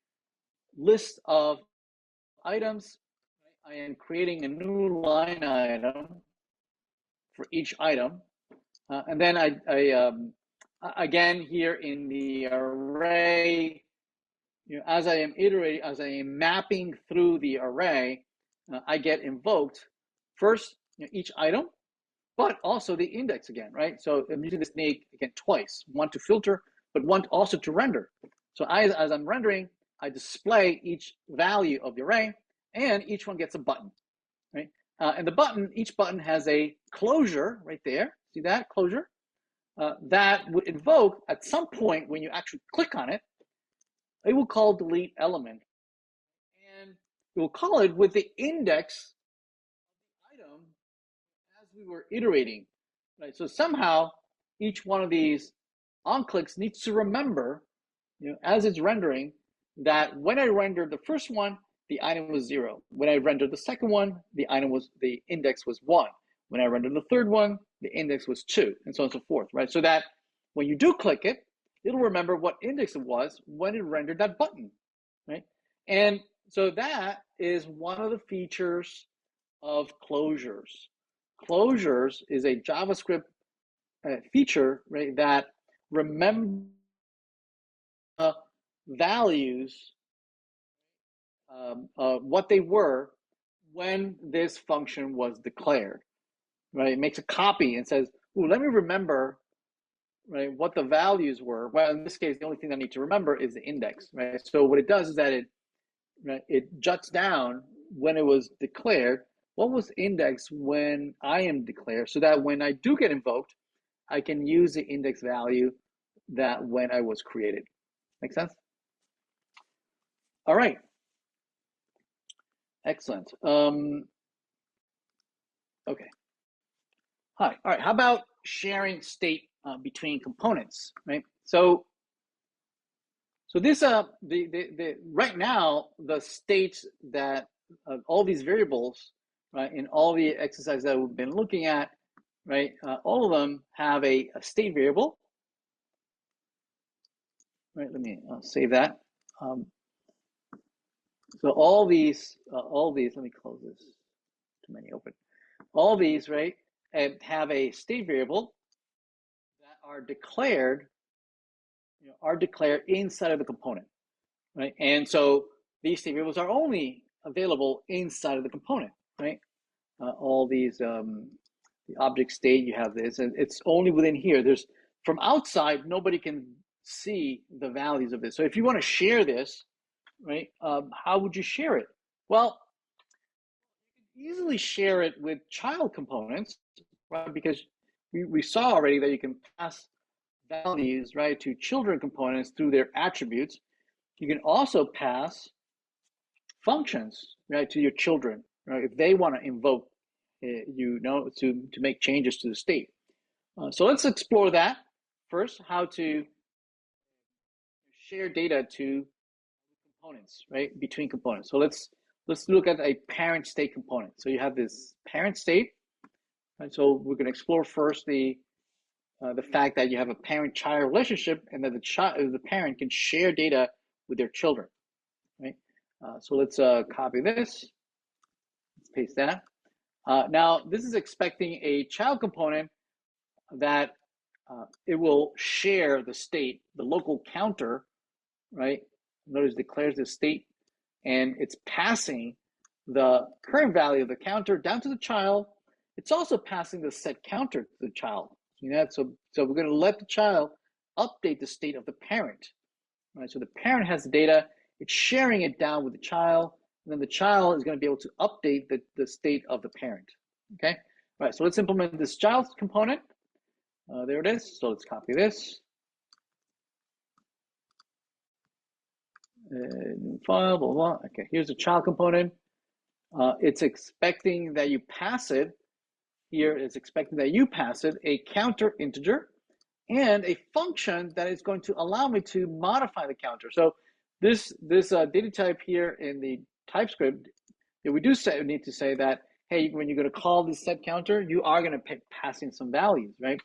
list of items, right, I am creating a new line item for each item, and then again here in the array, as I am iterating, as I am mapping through the array, I get invoked first, each item, but also the index again, right? So I'm using this snake again twice, one to filter, but one also to render. So as I'm rendering, I display each value of the array, and each one gets a button, right? And each button has a closure right there. See that closure? That would invoke at some point when you actually click on it. It will call delete element, and it will call it with the index of the item as we were iterating, right? So somehow each one of these onClicks needs to remember, as it's rendering, that when I rendered the first one, the item was 0. When I rendered the second one, the index was 1. When I rendered the third one, the index was 2, and so on and so forth, right? So that when you do click it, it'll remember what index it was when it rendered that button, right? And so that is one of the features of closures. Closures is a JavaScript feature, right, that remember values, what they were when this function was declared, right? It makes a copy and says, "Ooh, let me remember, right, what the values were." Well, in this case, the only thing I need to remember is the index, right? So what it does is that it jots down when it was declared, what was index when I am declared, so that when I do get invoked, I can use the index value that when I was created. Make sense? All right. Excellent. Okay. Hi. All right. How about sharing state between components, right? So this right now the states that all these variables, right, in all the exercises that we've been looking at, right, all of them have a state variable. Right. Let me save that. So all these, let me close this. Too many open. All these, right, and have a state variable that are declared inside of the component, right? And so these state variables are only available inside of the component, right? All these, the object state, you have this, and it's only within here. There's, from outside, nobody can see the values of this. So if you want to share this, right, how would you share it? Well, you can easily share it with child components, right? Because we saw already that you can pass values, right, to children components through their attributes. You can also pass functions, right, to your children, right, if they want to invoke, to make changes to the state. So let's explore that first, how to share data to components, right? Between components. So let's look at a parent state component. So you have this parent state, and so we're going to explore first the fact that you have a parent-child relationship, and that the parent can share data with their children, right? So let's copy this. Let's paste that. Now this is expecting a child component that it will share the state, the local counter, right? Notice declares the state, and it's passing the current value of the counter down to the child. It's also passing the set counter to the child. You know, so we're going to let the child update the state of the parent, right? So the parent has the data, it's sharing it down with the child, and then the child is going to be able to update the state of the parent. Okay, all right. So let's implement this child component. There it is. So let's copy this. New file, blah, blah. Okay, here's the child component. It's expecting that you pass it. Here it's expecting that you pass it a counter integer and a function that is going to allow me to modify the counter. So this data type here in the TypeScript, we do need to say that, hey, when you're going to call this set counter, you are going to pass in some values, right?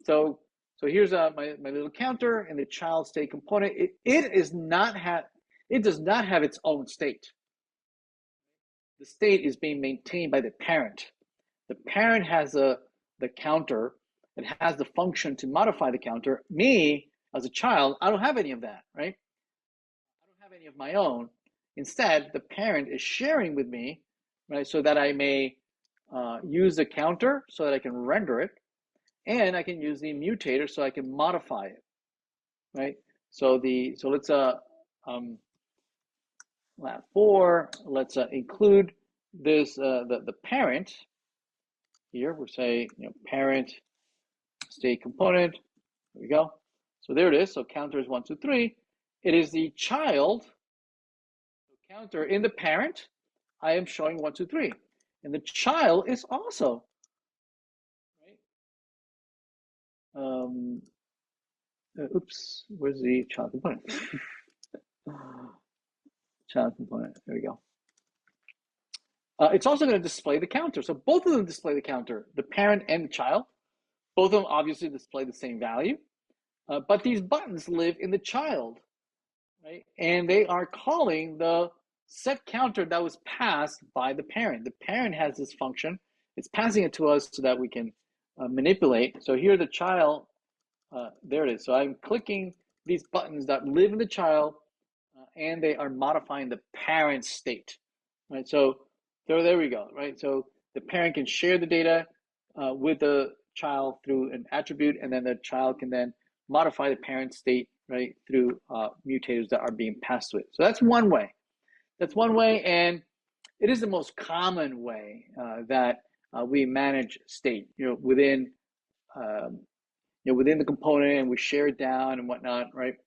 So here's my little counter and the child state component. It does not have its own state. The state is being maintained by the parent. The parent has the counter. It has the function to modify the counter. Me, as a child, I don't have any of that, right? I don't have any of my own. Instead, the parent is sharing with me, right, so that I may use the counter so that I can render it, and I can use the mutator so I can modify it, right? So let's lat4, let's include this the parent here. We'll say, you know, parent state component. There we go. So there it is. So counter is 1, 2, 3. It is the child. So counter in the parent, I am showing 1, 2, 3, and the child is also, right? Oops, where's the child component? Child component. There we go. It's also going to display the counter. So both of them display the counter, the parent and the child. Both of them obviously display the same value, but these buttons live in the child, right? And they are calling the set counter that was passed by the parent. The parent has this function. It's passing it to us so that we can manipulate. So here the child, there it is. So I'm clicking these buttons that live in the child, and they are modifying the parent state, right? So there we go, right? So the parent can share the data with the child through an attribute, and then the child can then modify the parent state, right, through mutators that are being passed to it. So that's one way. That's one way, and it is the most common way that we manage state, within within the component, and we share it down and whatnot, right?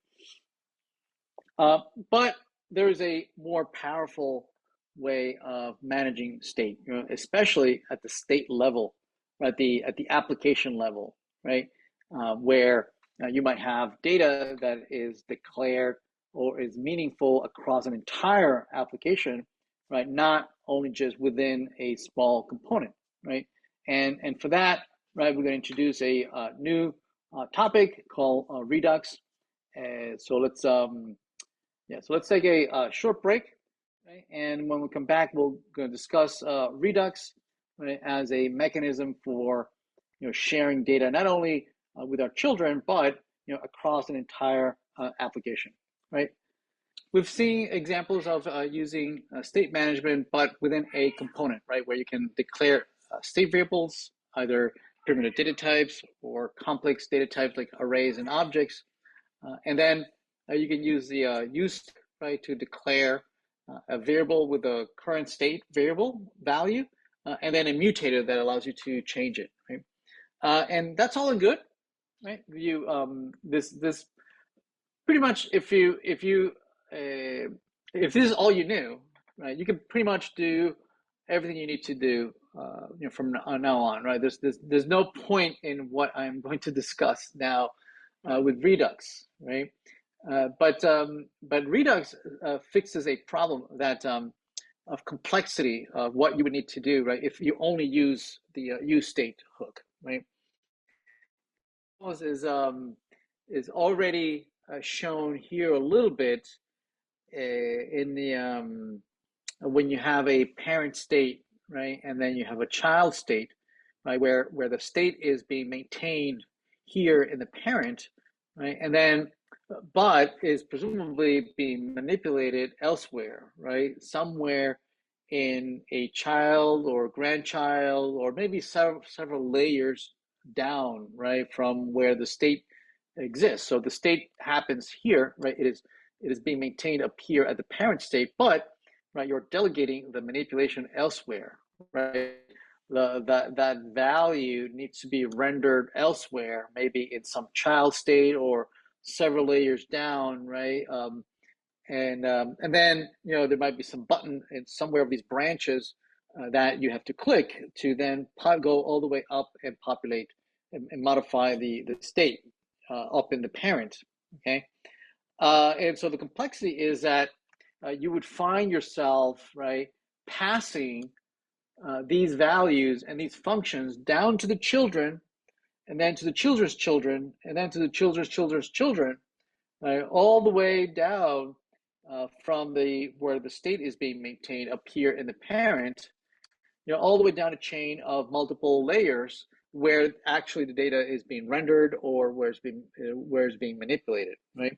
But there is a more powerful way of managing state, especially at the state level, at the application level, right? Where you might have data that is declared or is meaningful across an entire application, right? Not only just within a small component, right? And for that, right, we're going to introduce a new topic called Redux. So let's take a short break, right? And when we come back, we're going to discuss Redux, right, as a mechanism for sharing data not only with our children, but across an entire application, right? We've seen examples of using state management, but within a component, right, where you can declare state variables, either primitive data types or complex data types like arrays and objects, and then you can use the use, right, to declare a variable with a current state variable value, and then a mutator that allows you to change it, right? And that's all in good, right? This pretty much, if this is all you knew, right, you can pretty much do everything you need to do from now on, right? There's no point in what I'm going to discuss now with Redux, right? But Redux fixes a problem that of complexity of what you would need to do, right? If you only use the use state hook, right? Is already shown here a little bit in the when you have a parent state, right, and then you have a child state, right, where the state is being maintained here in the parent, right, and then but is presumably being manipulated elsewhere, right, somewhere in a child or grandchild or maybe several layers down, right, from where the state exists. So the state happens here, right? It is being maintained up here at the parent state, but right, you're delegating the manipulation elsewhere, right? That value needs to be rendered elsewhere, maybe in some child state or several layers down, right? And then there might be some button in somewhere of these branches that you have to click to then go all the way up and populate and modify the state up in the parent. Okay, and so the complexity is that you would find yourself right passing these values and these functions down to the children, and then to the children's children, and then to the children's children's children, right, all the way down from the where the state is being maintained up here in the parent, all the way down a chain of multiple layers where actually the data is being rendered or where it's being manipulated, right?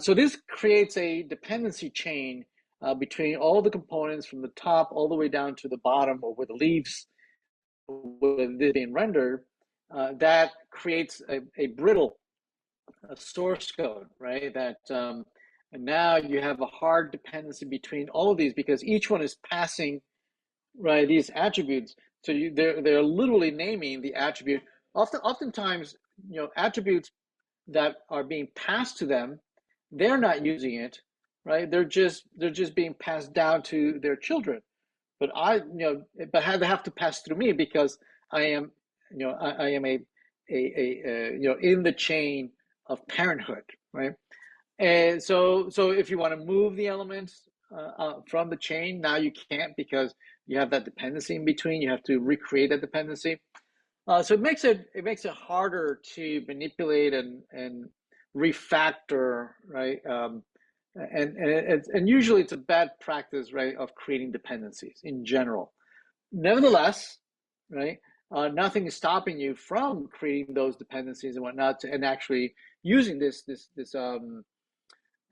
So this creates a dependency chain between all the components from the top all the way down to the bottom, or where the leaves with this being rendered, that creates a brittle source code, right? That and now you have a hard dependency between all of these because each one is passing right these attributes. So they're literally naming the attribute. Oftentimes, attributes that are being passed to them, they're not using it, right? They're just being passed down to their children. But they have to pass through me because I am, I am in the chain of parenthood, right? And so if you want to move the elements from the chain, now you can't because you have that dependency in between. You have to recreate that dependency. So it makes it harder to manipulate and refactor, right? And usually it's a bad practice, right, of creating dependencies in general. Nevertheless, right, nothing is stopping you from creating those dependencies and whatnot, and actually using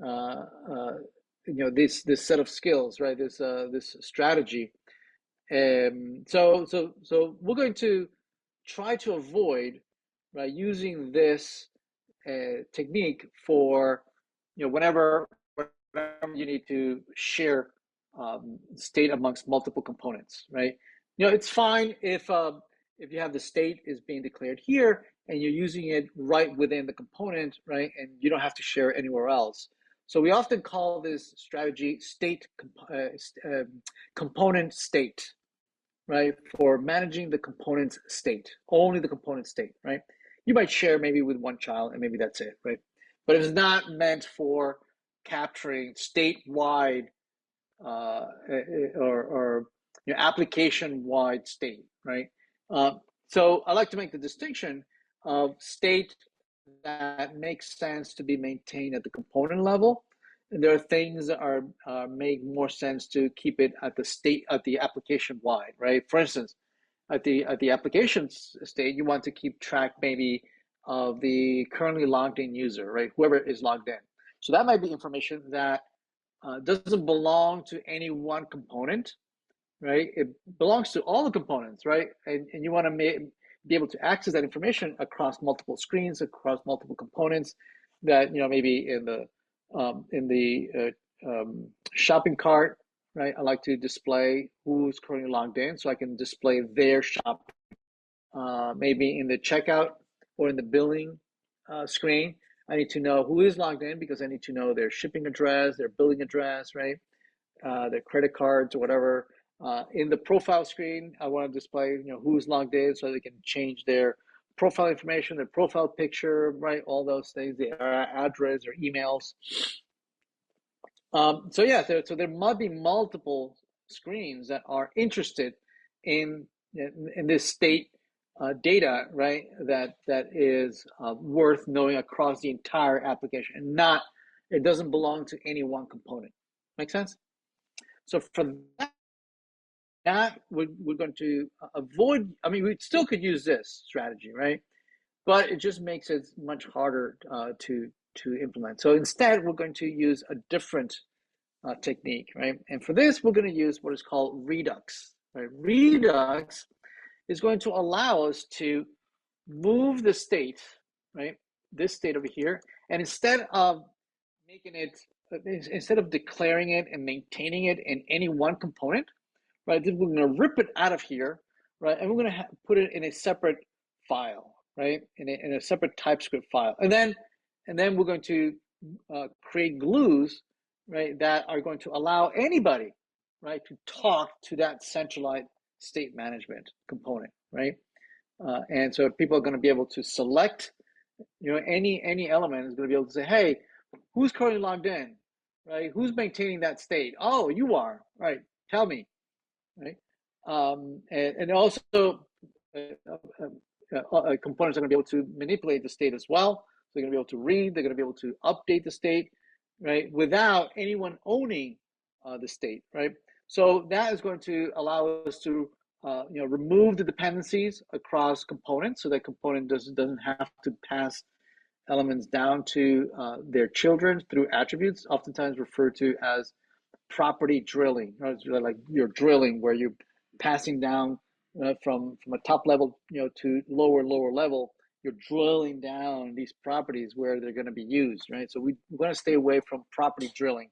uh, uh, this set of skills, right? This strategy. So we're going to try to avoid right using this technique for whenever you need to share state amongst multiple components, right? It's fine if you have the state is being declared here and you're using it right within the component, right? And you don't have to share anywhere else. So we often call this strategy component state, right? For managing the component's state, only the component state, right? You might share maybe with one child and maybe that's it, right? But it's not meant for capturing statewide or application-wide state, right? So I like to make the distinction of state that makes sense to be maintained at the component level. And there are things that are make more sense to keep it at the application wide, right? For instance, at the application state, you want to keep track maybe of the currently logged in user, right? Whoever is logged in. So that might be information that doesn't belong to any one component, right? It belongs to all the components, right? And you want to be able to access that information across multiple screens, across multiple components. That maybe in the shopping cart, right? I like to display who's currently logged in, so I can display their shop. Maybe in the checkout or in the billing screen, I need to know who is logged in because I need to know their shipping address, their billing address, right? Their credit cards or whatever. In the profile screen, I want to display who's logged in so they can change their profile information, their profile picture, right? All those things, their address, their emails. So yeah, so there might be multiple screens that are interested in this state data, right? That is worth knowing across the entire application, and not it doesn't belong to any one component. Make sense? So for that, we're going to avoid. I mean, we still could use this strategy, right? But it just makes it much harder to implement. So instead, we're going to use a different technique, right? And for this, we're going to use what is called Redux. Right? Redux is going to allow us to move the state, right? This state over here, and instead of making it, instead of declaring it and maintaining it in any one component, right? Then we're going to rip it out of here, right? And we're going to put it in a separate file, right? In a separate TypeScript file, and then we're going to create glues, right, that are going to allow anybody, right, to talk to that centralized state management component, right? And so people are going to be able to select, any element is going to be able to say, hey, who's currently logged in, right? Who's maintaining that state? Oh, you are, right? Tell me, right? And also, components are going to be able to manipulate the state as well. So they're going to be able to read, they're going to be able to update the state, right, without anyone owning the state, right? So that is going to allow us to remove the dependencies across components, so that component doesn't have to pass elements down to their children through attributes, oftentimes referred to as property drilling. Right? It's really like you're drilling, where you're passing down from a top level, to lower level. You're drilling down these properties where they're going to be used, right? So we're going to stay away from property drilling.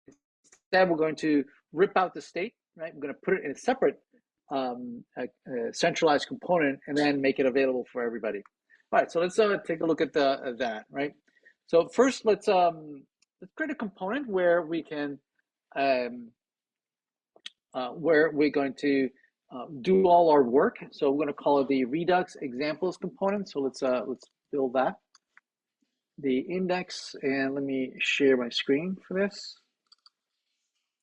Instead, we're going to rip out the state, right? We're going to put it in a separate centralized component, and then make it available for everybody. All right, so let's take a look at that, right? So first, let's create a component where we can where we're going to do all our work. So we're going to call it the Redux examples component. So let's build that. The index, and let me share my screen for this.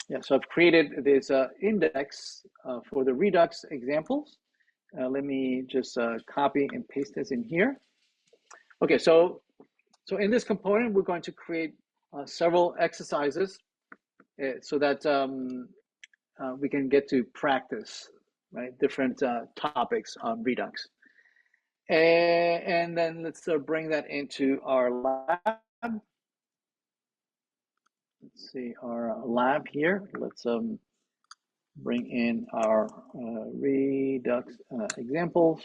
Yeah, so I've created this index for the Redux examples. Let me just copy and paste this in here. Okay, so in this component, we're going to create several exercises so that we can get to practice, right, different topics on Redux. And then let's bring that into our lab. Let's see our lab here. Let's bring in our Redux examples.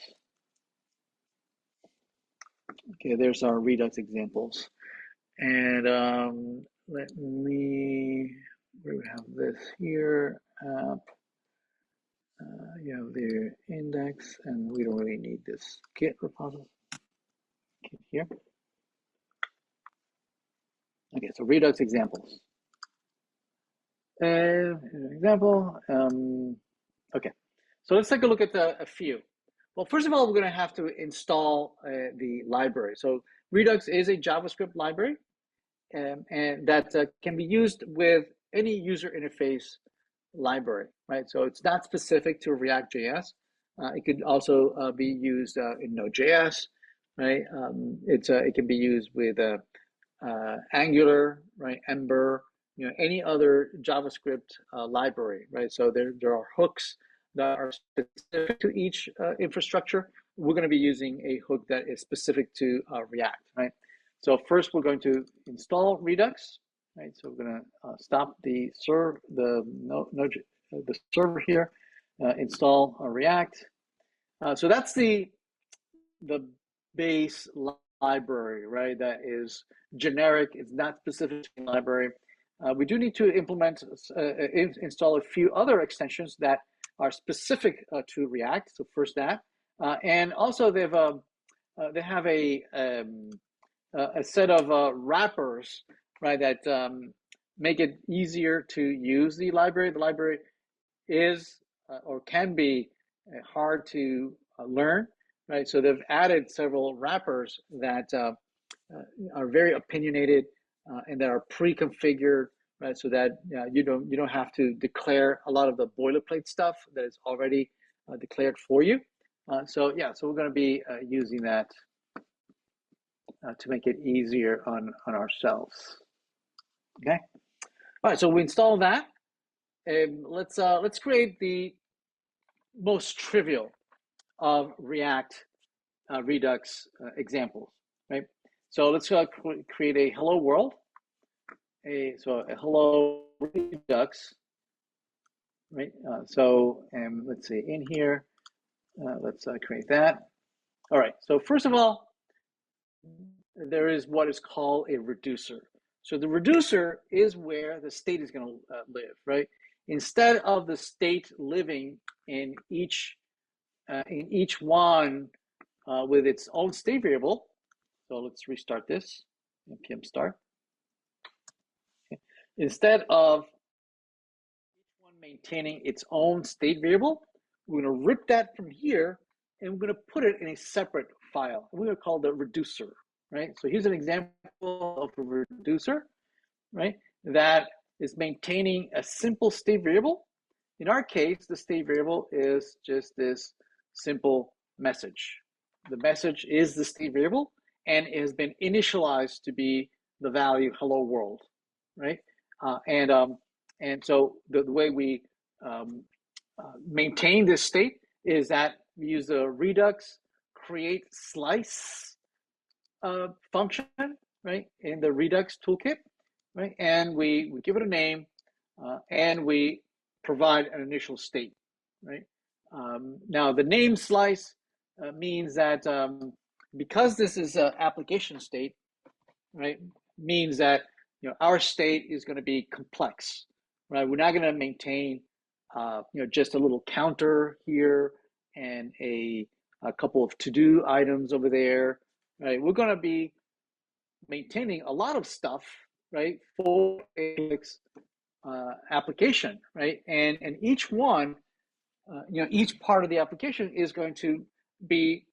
Okay, there's our Redux examples. And let me, where we have this here, you have the index, and we don't really need this Git repository here. Okay, so Redux examples. An example. Okay, so let's take a look at a few. Well, first of all, we're going to have to install the library. So Redux is a JavaScript library, and that can be used with any user interface library, right? So it's not specific to React.js. It could also be used in Node.js, right? It can be used with Angular, right? Ember, any other JavaScript library, right? So there are hooks that are specific to each infrastructure. We're going to be using a hook that is specific to React, right? So first, we're going to install Redux, right? So we're going to stop the server here, install React. So that's the base library, right? That is generic. It's not specific to the library. We do need to install a few other extensions that are specific to React. So first that, and also they have a set of wrappers, right, that make it easier to use the library. The library is or can be hard to learn, right? So they've added several wrappers that are very opinionated and that are pre-configured, right? So that you don't have to declare a lot of the boilerplate stuff that is already declared for you. So we're going to be using that to make it easier on ourselves. Okay. All right. So we install that. Let's create the most trivial of React Redux examples, right? So let's create a hello world. A hello Redux, right? Let's see in here. Let's create that. All right. So first of all, there is what is called a reducer. So the reducer is where the state is going to live, right? Instead of the state living in each one with its own state variable. So let's restart this. npm start. Okay. Instead of each one maintaining its own state variable, we're going to rip that from here and we're going to put it in a separate file. We're going to call the reducer, right? So here's an example of a reducer, right? That is maintaining a simple state variable. In our case, the state variable is just this simple message. The message is the state variable and it has been initialized to be the value hello world, right? And so the way we maintain this state is that we use the Redux create slice function, right, in the Redux toolkit, right? And we give it a name and we provide an initial state, right? Now the name slice means that because this is an application state, right, means that our state is going to be complex, right? We're not going to maintain just a little counter here and a couple of to-do items over there, right? We're going to be maintaining a lot of stuff, right, for a application, right? And each one, each part of the application is going to be,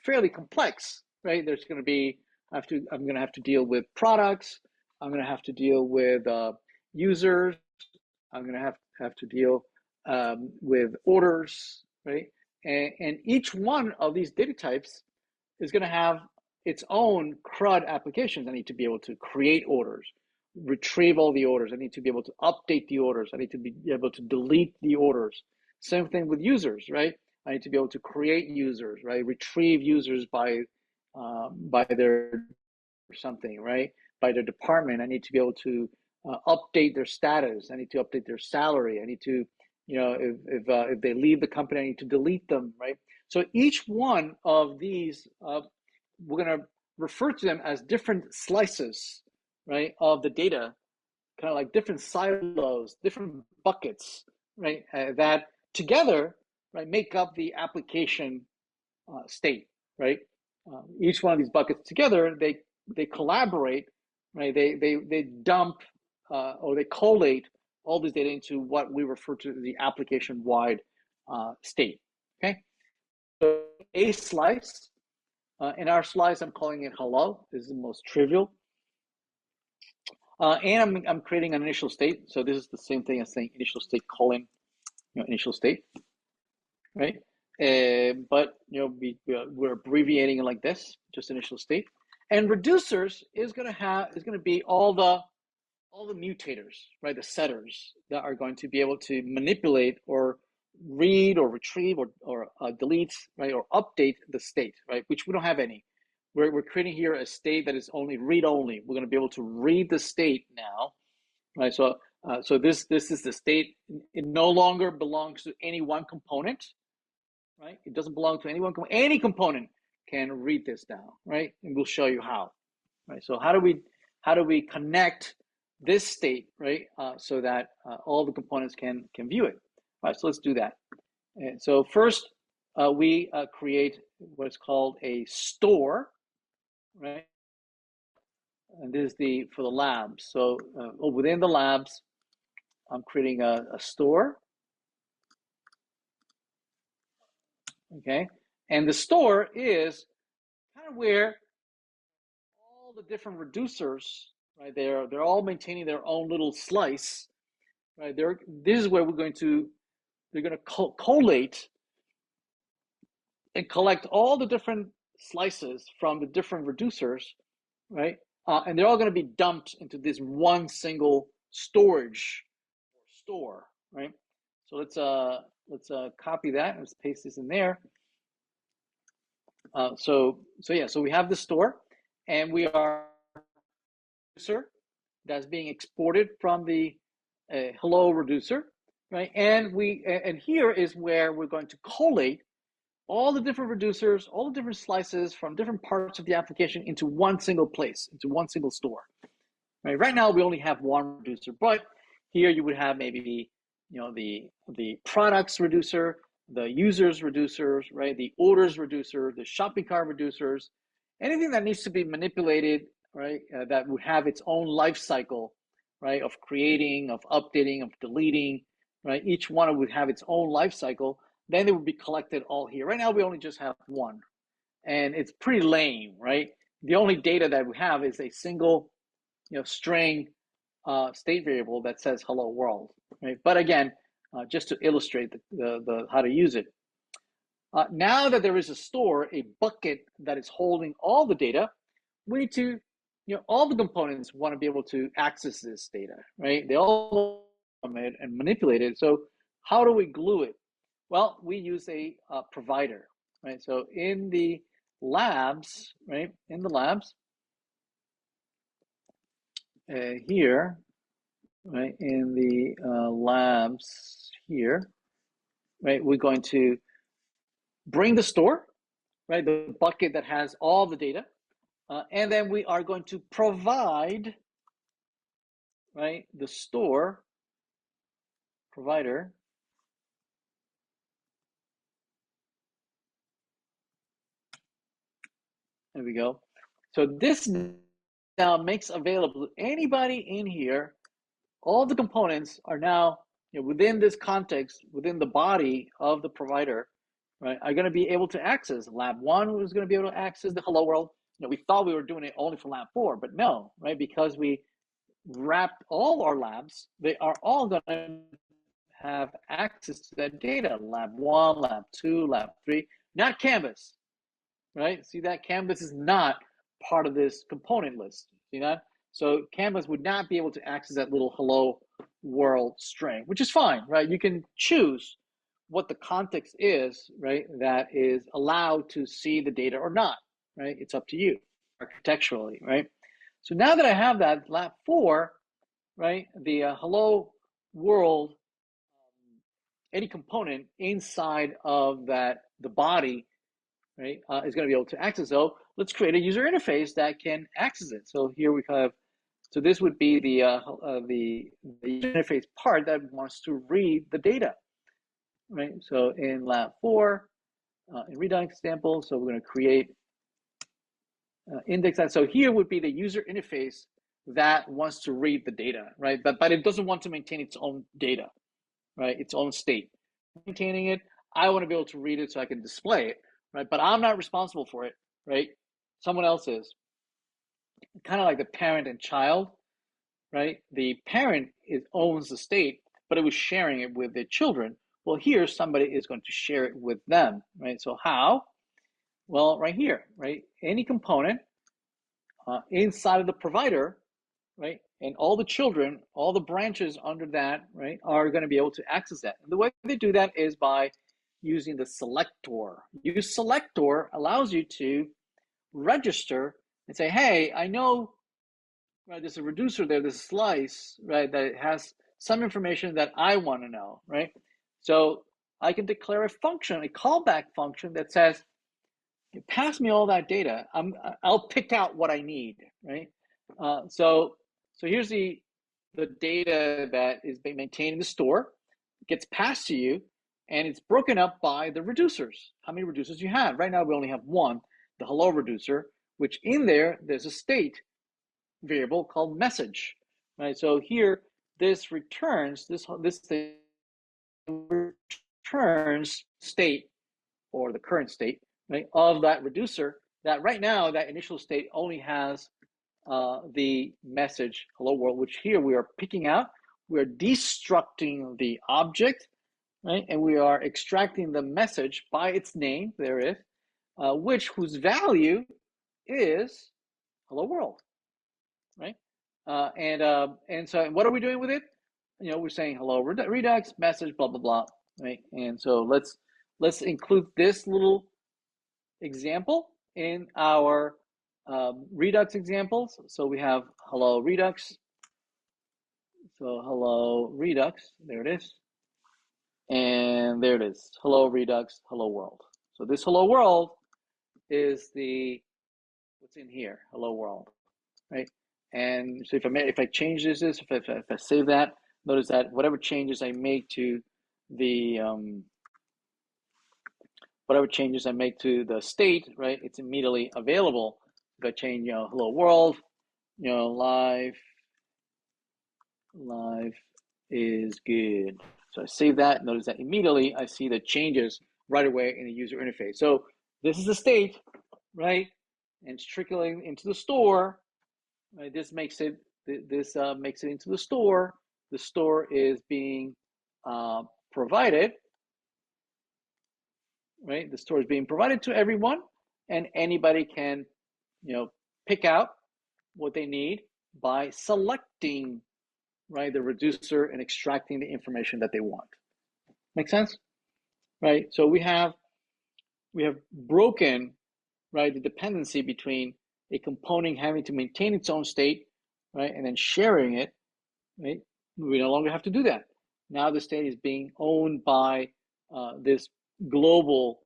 fairly complex, right? There's going to be, I'm going to have to deal with products. I'm going to have to deal with users. I'm going to have to deal with orders, right? And each one of these data types is going to have its own CRUD applications. I need to be able to create orders, retrieve all the orders. I need to be able to update the orders. I need to be able to delete the orders. Same thing with users, right? I need to be able to create users, right? Retrieve users by their something, right? By their department. I need to be able to update their status. I need to update their salary. I need to, if they leave the company, I need to delete them, right? So each one of these, we're going to refer to them as different slices, right, of the data, kind of like different silos, different buckets, right, that together, right, make up the application state, right? Each one of these buckets together, they collaborate, right? They dump or they collate all this data into what we refer to as the application-wide state. Okay, so a slice. In our slice, I'm calling it hello. This is the most trivial. And I'm creating an initial state. So this is the same thing as saying initial state colon, initial state, right? But we're abbreviating it like this, just initial state. And reducers is going to be all the mutators, right? The setters that are going to be able to manipulate or read or retrieve or delete, right, or update the state, right? Which we don't have any. We're creating here a state that is only read only. We're going to be able to read the state now, right? So this is the state. It no longer belongs to any one component, right? It doesn't belong to any one component. Any component can read this now, right? And we'll show you how, right? So how do we connect this state, right, so that all the components can view it. All right, so let's do that. And so first, we create what is called a store, right? And this is for the labs. So within the labs, I'm creating a store. Okay, And the store is kind of where all the different reducers, right? They're all maintaining their own little slice, right? This is where they're going to collate and collect all the different slices from the different reducers, right? And they're all going to be dumped into this one single storage store, right? So let's copy that. Let's paste this in there. So we have the store, and we are reducer that's being exported from the hello reducer, right? And here is where we're going to collate all the different reducers, all the different slices from different parts of the application into one single place, into one single store. Right now we only have one reducer, but here you would have maybe the products reducer, the users reducers, right? The orders reducer, the shopping cart reducers, anything that needs to be manipulated, right? That would have its own life cycle, right? Of creating, of updating, of deleting, right? Each one would have its own life cycle. Then it would be collected all here. Right now we only just have one, and it's pretty lame, right? The only data that we have is a single string state variable that says hello world, right? But again, just to illustrate the how to use it. Now that there is a store, a bucket that is holding all the data, we need to, all the components want to be able to access this data, right? They all want it and manipulate it. So how do we glue it? Well, we use a provider, right? So in the labs, right? In the labs, here, right, in the labs here, right, we're going to bring the store, right, the bucket that has all the data, and then we are going to provide, right, the store provider. There we go. So this now makes available to anybody in here. All the components are now within this context, within the body of the provider, right, are going to be able to access. Lab 1 was going to be able to access the hello world. We thought we were doing it only for lab 4, but no, right? Because we wrapped all our labs, they are all going to have access to that data. Lab 1, lab 2, lab 3, not Canvas, right? See that Canvas is not part of this component list. See that? So Canvas would not be able to access that little hello world string, which is fine, right? You can choose what the context is, right, that is allowed to see the data or not, right? It's up to you architecturally, right? So now that I have that, lab 4, right, the hello world, any component inside of that, the body, right, is going to be able to access. So let's create a user interface that can access it. So here we have, so this would be the user interface part that wants to read the data, right? So in lab 4, in Redux example, so we're going to create index that. So here would be the user interface that wants to read the data, right? But it doesn't want to maintain its own data, right? Its own state. Maintaining it, I want to be able to read it so I can display it, right? But I'm not responsible for it, right? Someone else is. Kind of like the parent and child, right? The parent owns the state, but it was sharing it with the children. Well, here somebody is going to share it with them, right? So how? Well, right here, right? Any component inside of the provider, right? And all the children, all the branches under that, right, are going to be able to access that. And the way they do that is by using the selector. Use selector allows you to register and say, hey, I know, right, there's a reducer there, there's a slice, right, that has some information that I want to know, right? So I can declare a function, a callback function that says, pass me all that data. I'll pick out what I need, right? So here's the data that is being maintained in the store, gets passed to you, and it's broken up by the reducers. How many reducers you have? Right now we only have one, the hello reducer, which in there's a state variable called message, right? So here this returns this thing returns state, or the current state, right, of that reducer, that right now that initial state only has the message hello world, which here we are picking out. We're destructing the object, right, and we are extracting the message by its name. There it is, whose value is hello world, right? And so what are we doing with it? We're saying hello Redux message blah blah blah, right? And so let's include this little example in our Redux examples. So we have hello Redux. So hello Redux, there it is. And there it is, hello Redux, hello world. So this hello world is what's in here, hello world, right? And so if I change this, if I save that, notice that whatever changes I make to the state, right, it's immediately available. If I change, hello world, life is good. So I save that. Notice that immediately I see the changes right away in the user interface. So this is the state, right, and it's trickling into the store. Right, this makes it into the store. The store is being provided, right? The store is being provided to everyone, and anybody can, pick out what they need by selecting, right, the reducer and extracting the information that they want. Make sense? Right? So we have broken, right, the dependency between a component having to maintain its own state, right, and then sharing it, right? We no longer have to do that. Now the state is being owned by this global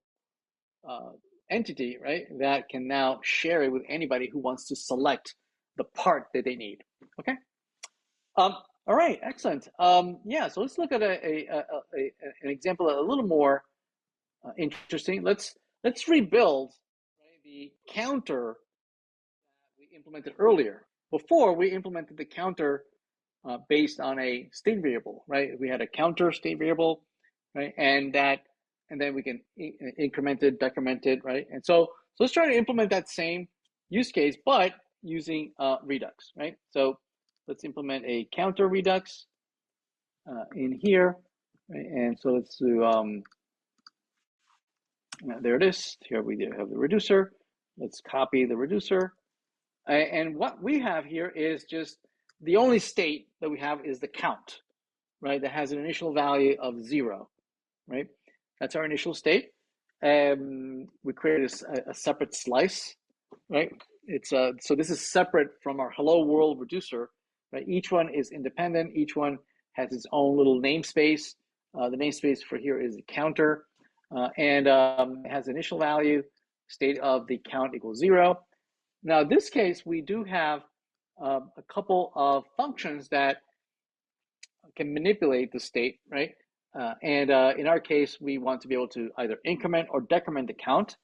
entity, right, that can now share it with anybody who wants to select the part that they need. Okay. All right. Excellent. Yeah. So let's look at an example a little more interesting. Let's rebuild, right, the counter we implemented earlier. Before we implemented the counter based on a state variable, right? We had a counter state variable, right? And then we can increment it, decrement it, right? And so let's try to implement that same use case, but using Redux, right? So let's implement a counter Redux in here, right? And so let's do, there it is. Here we have the reducer. Let's copy the reducer. And what we have here is just the only state that we have is the count, right? That has an initial value of 0, right? That's our initial state. We created a separate slice, right? So this is separate from our hello world reducer, right? Each one is independent. Each one has its own little namespace. The namespace for here is the counter, and it has initial value, state of the count equals 0. Now, in this case, we do have a couple of functions that can manipulate the state, right? And in our case, we want to be able to either increment or decrement the count.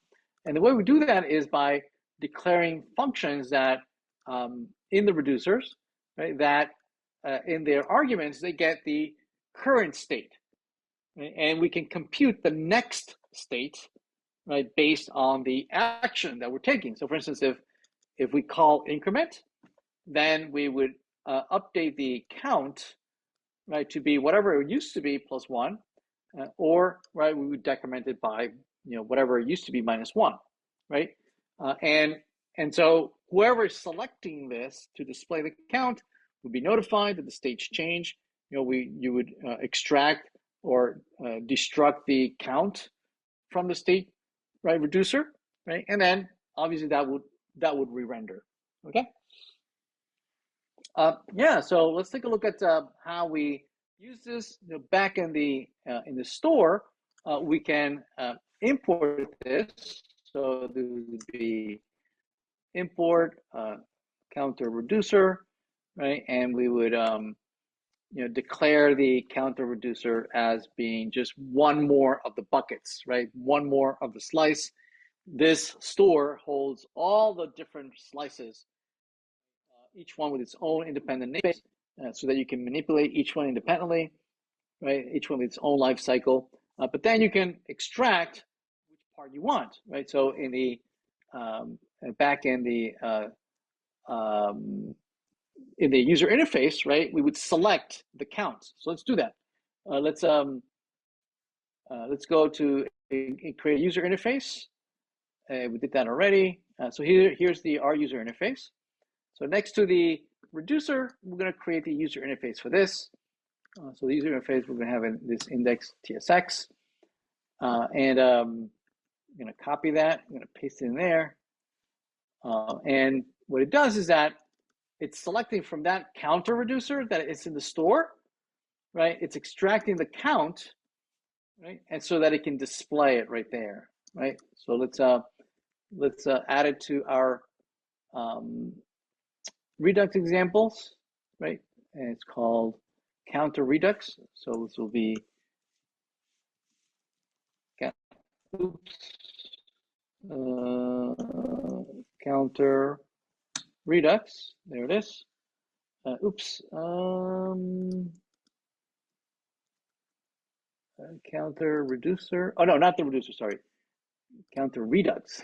And the way we do that is by declaring functions that in the reducers, right, that in their arguments, they get the current state. Right? And we can compute the next state, right, based on the action that we're taking. So for instance, if we call increment, then we would update the count, right, to be whatever it used to be plus 1, or right, we would decrement it by whatever it used to be minus 1, right? And so whoever is selecting this to display the count would be notified that the state's change. You would extract or destruct the count from the state, right, reducer, right, and then obviously that would re-render. Okay. Yeah, so let's take a look at how we use this. Back in the store, we can import this. So this would be import counter reducer, right? And we would declare the counter reducer as being just one more of the buckets, right? One more of the slice. This store holds all the different slices, each one with its own independent namespace, so that you can manipulate each one independently, right? Each one with its own life cycle. But then you can extract which part you want, right? So in the back in the user interface, right, we would select the count. So let's do that. Let's go to create a user interface. We did that already. So here's our user interface. So next to the reducer, we're going to create the user interface for this. So the user interface, we're going to have this index TSX. And I'm going to copy that. I'm going to paste it in there. And what it does is that it's selecting from that counter reducer that it's in the store, right? It's extracting the count, right? And so that it can display it right there, right? So let's add it to our Redux examples, right? And it's called counter Redux. So this will be counter Redux. There it is. Counter reducer. Oh no, not the reducer. Sorry, counter Redux.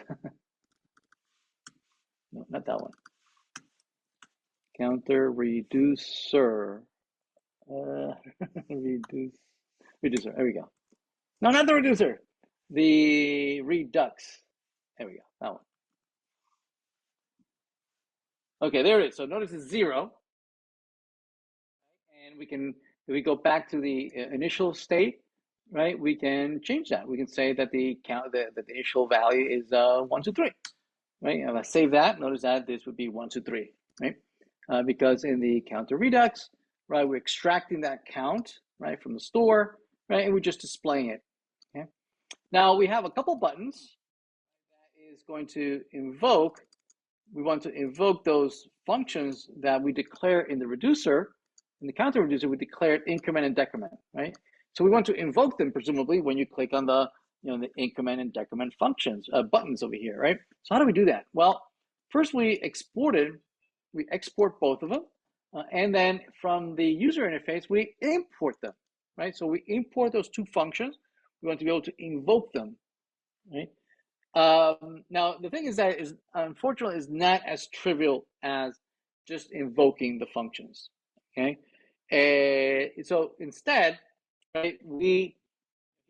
No, not that one. Counter reducer. Reducer. There we go. No, not the reducer. The Redux. There we go. That one. Okay, there it is. So notice it's 0. And if we go back to the initial state, right, we can change that. We can say that the initial value is 1, 2, 3, right? And if I save that, notice that this would be 1, 2, 3, right? Because in the counter Redux, right, we're extracting that count, right, from the store, right, and we're just displaying it. Okay. Now we have a couple buttons that is going to invoke. We want to invoke those functions that we declare in the reducer. In the counter reducer, we declared increment and decrement, right? So we want to invoke them presumably when you click on the the increment and decrement functions buttons over here, right? So how do we do that? Well, first we export both of them, and then from the user interface we import them, right? So we import those two functions. We want to be able to invoke them, right? Now the thing is that unfortunately is not as trivial as just invoking the functions. Okay, so instead, right, here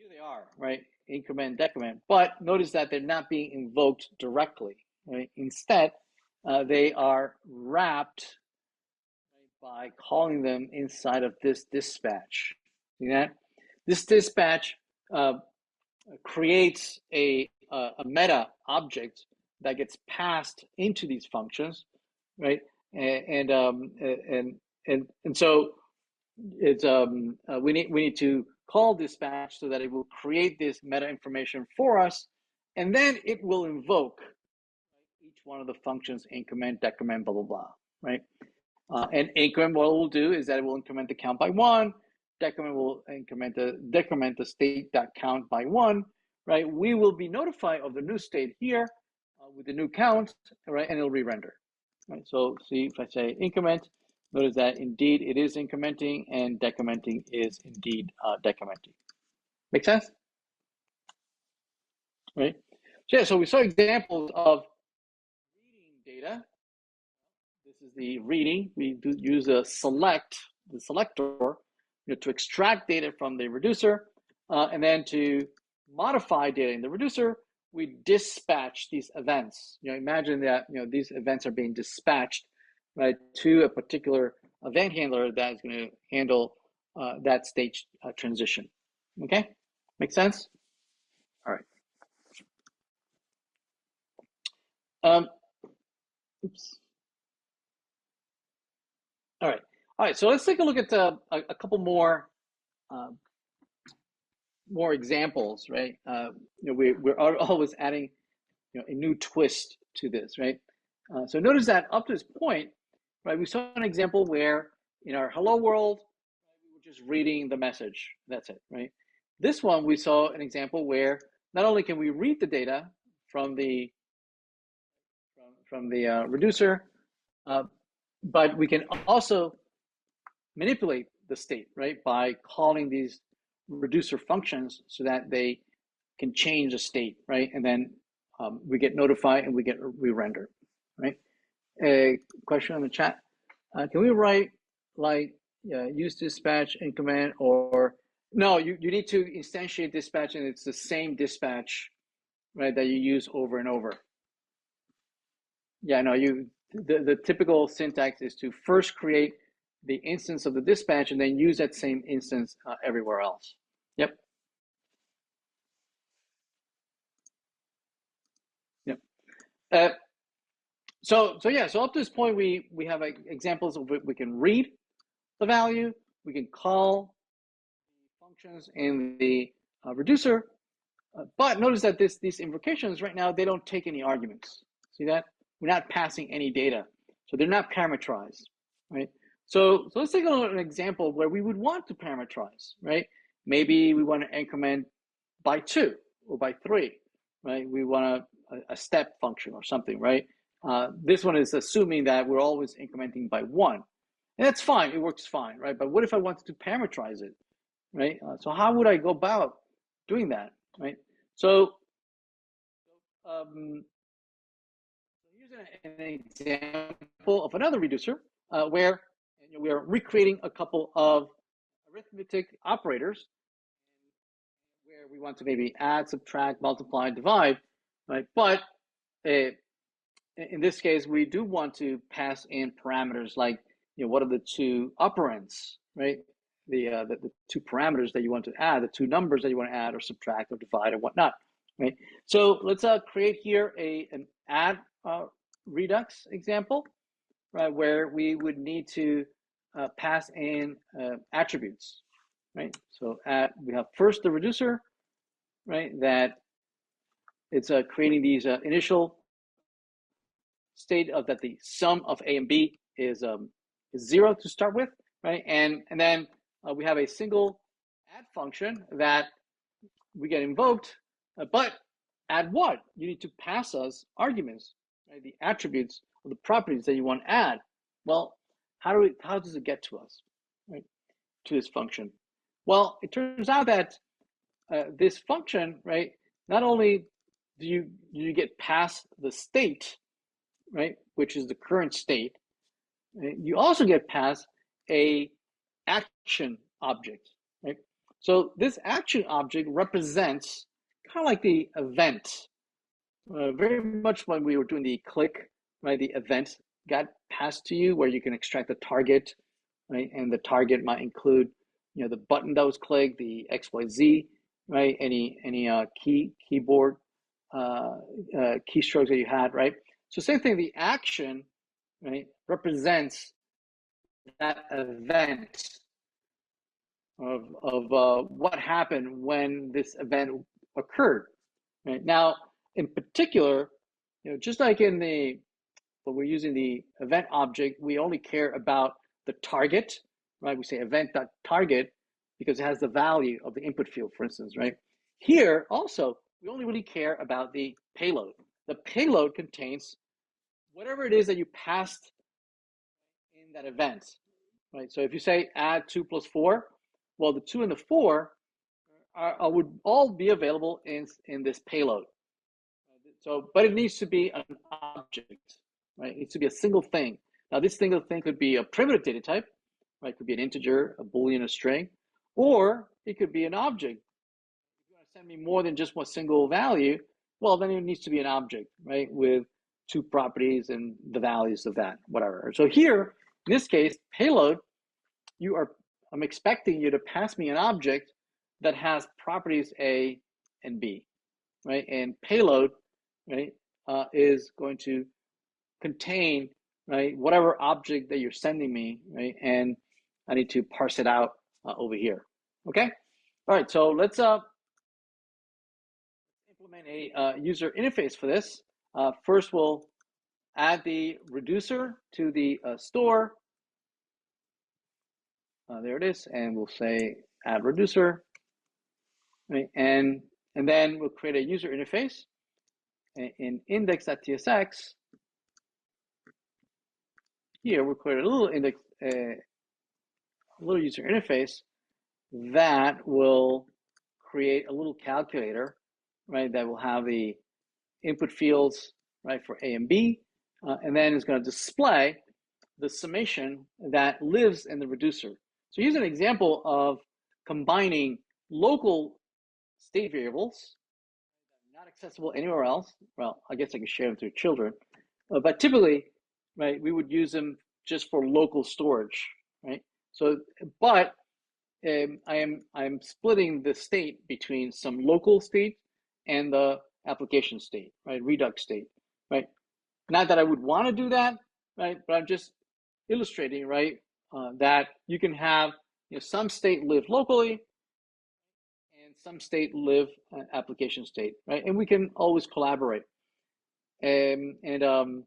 they are, right, increment and decrement, but notice that they're not being invoked directly, right? Instead, they are wrapped, right, by calling them inside of this dispatch. See that? This dispatch creates a meta object that gets passed into these functions, right? And so it's we need to call dispatch so that it will create this meta information for us, and then it will invoke each one of the functions: increment, decrement, blah blah blah, right? And increment, what it will do is that it will increment the count by 1. Decrement will decrement the state.count by 1, right? We will be notified of the new state here with the new count, right? And it'll re-render, right? So see, if I say increment, notice that indeed it is incrementing, and decrementing is indeed decrementing. Make sense? Right? So yeah, so we saw examples of reading data. This is the reading. We do use the selector, to extract data from the reducer, and then to modify data in the reducer, we dispatch these events. Imagine that these events are being dispatched, right, to a particular event handler that is going to handle that state transition. Okay, make sense? All right. Oops. All right. So let's take a look at a couple more examples, right? We're always adding a new twist to this, right? So notice that up to this point, right, we saw an example where in our hello world, we were just reading the message. That's it, right? This one, we saw an example where not only can we read the data from the reducer, but we can also manipulate the state, right, by calling these reducer functions so that they can change the state, right? And then we get notified and we render, right? A question in the chat. Can we write like use dispatch increment, or no, you need to instantiate dispatch and it's the same dispatch, right, that you use over and over. Yeah, no, the typical syntax is to first create the instance of the dispatch and then use that same instance everywhere else. Yep. Yep. So up to this point, we have examples of we can read the value, we can call functions in the reducer, but notice that these invocations right now, they don't take any arguments. See that? We're not passing any data, so they're not parameterized, right? So let's take an example where we would want to parameterize, right? Maybe we want to increment by 2 or by 3, right? We want a step function or something, right? This one is assuming that we're always incrementing by 1. And that's fine, it works fine, right? But what if I wanted to parameterize it, right? So how would I go about doing that, right? So here's an example of another reducer where we are recreating a couple of arithmetic operators where we want to maybe add, subtract, multiply, divide, right? But in this case, we do want to pass in parameters like, what are the two operands, right? The two parameters that you want to add, the two numbers that you want to add or subtract or divide or whatnot, right? So let's create here an add Redux example, right, where we would need to pass in attributes, right? So we have first the reducer, right, that it's creating these initial state of that the sum of A and B is 0 to start with, right? And then we have a single add function that we get invoked, but add what? You need to pass us arguments, right? The attributes or the properties that you want to add. Well, how does it get to us, right? To this function? Well, it turns out that this function, right, not only do you get past the state, right, which is the current state, right, you also get past a action object, right? So this action object represents kind of like the event, very much when we were doing the click, right? The event got passed to you where you can extract the target, right? And the target might include, the button that was clicked, the XYZ, right? Any keyboard keystrokes that you had, right? So same thing, the action, right, represents that event of what happened when this event occurred. Right? Now, in particular, just like when we're using the event object, we only care about the target, right? We say event.target because it has the value of the input field, for instance, right? Here, also, we only really care about the payload. The payload contains whatever it is that you passed in that event, right? So if you say add 2 plus 4, well, the 2 and the 4 would all be available in this payload. So, but it needs to be an object, right? It needs to be a single thing. Now, this single thing could be a primitive data type, right? It could be an integer, a boolean, a string, or it could be an object. If you want to send me more than just one single value, well, then it needs to be an object, right? With two properties and the values of that, whatever. So here, in this case, payload, I'm expecting you to pass me an object that has properties A and B, right? And payload, right, is going to contain, right, whatever object that you're sending me, right? And I need to parse it out over here, okay? All right, so let's implement a user interface for this. First, we'll add the reducer to the store. There it is, and we'll say add reducer, right? And then we'll create a user interface in index.tsx. Here we'll create a little index, a little user interface that will create a little calculator right, that will have the input fields, right, for A and B, and then it's going to display the summation that lives in the reducer. So here's an example of combining local state variables not accessible anywhere else. Well, I guess I could share them through children, but typically, right, we would use them just for local storage, right? So, but I'm splitting the state between some local state and the application state, right? Redux state, right? Not that I would want to do that, right? But I'm just illustrating, right, that you can have some state live locally and some state live application state, right? And we can always collaborate. Um, and um,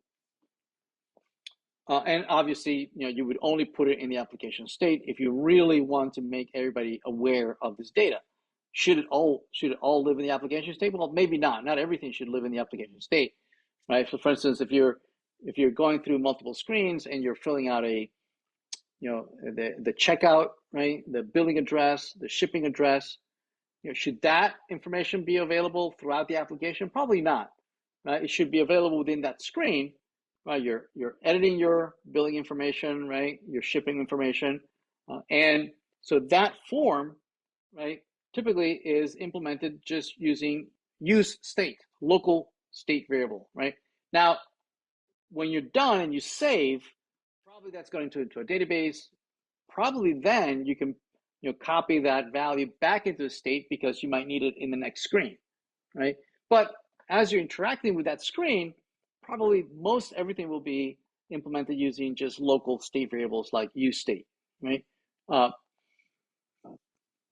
and obviously, you would only put it in the application state if you really want to make everybody aware of this data. Should it all live in the application state? Well, maybe not. Not everything should live in the application state, right? So, for instance, if you're going through multiple screens and you're filling out the checkout, right, the billing address, the shipping address, should that information be available throughout the application? Probably not, right? It should be available within that screen, right? You're editing your billing information, right? Your shipping information, and so that form, right, typically is implemented just using use state, local state variable, right? Now, when you're done and you save, probably that's going into a database. Probably then you can copy that value back into the state because you might need it in the next screen, right? But as you're interacting with that screen, probably most everything will be implemented using just local state variables like use state, right?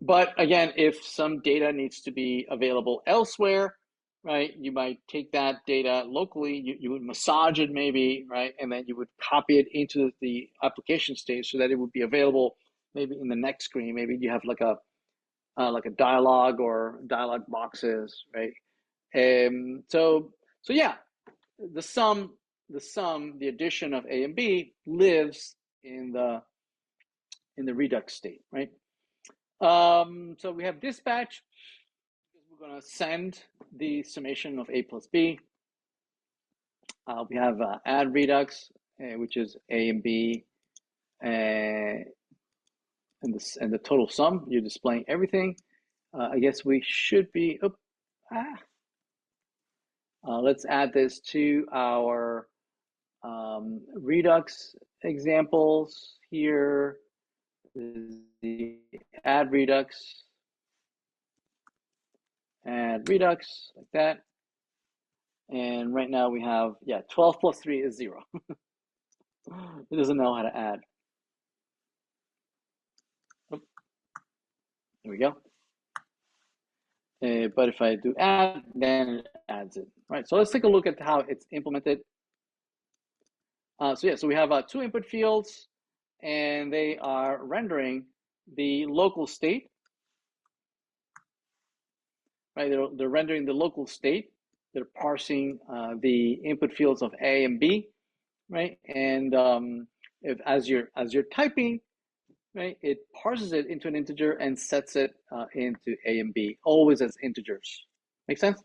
But again, if some data needs to be available elsewhere, right, you might take that data locally, you would massage it maybe, right, and then you would copy it into the application state so that it would be available maybe in the next screen. Maybe you have like a dialogue or dialogue boxes, right? So yeah, the addition of A and B lives in the Redux state, right? So we have dispatch. We're going to send the summation of A plus B. We have add Redux, which is A and B, and the total sum. You're displaying everything. I guess we should be. Let's add this to our Redux examples here. This is the add Redux. Add Redux, like that. And right now we have, 12 plus 3 is 0. It doesn't know how to add. Oh, there we go. But if I do add, then it adds it. Right, so let's take a look at how it's implemented. So we have 2 input fields, and they are rendering the local state. Right, they're rendering the local state. They're parsing the input fields of A and B, right? And if as you're typing, right, it parses it into an integer and sets it into A and B, always as integers. Make sense?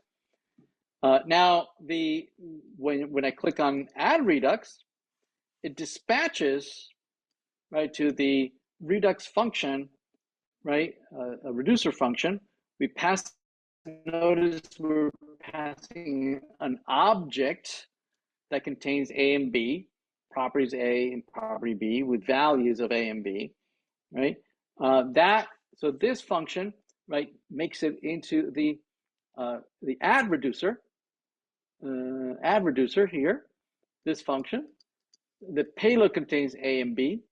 Now when I click on Add Redux, it dispatches, right, to the Redux function, right, a reducer function. Notice we're passing an object that contains A and B, properties A and property B with values of A and B, right? So this function, right, makes it into the add reducer here. This function, the payload contains A and B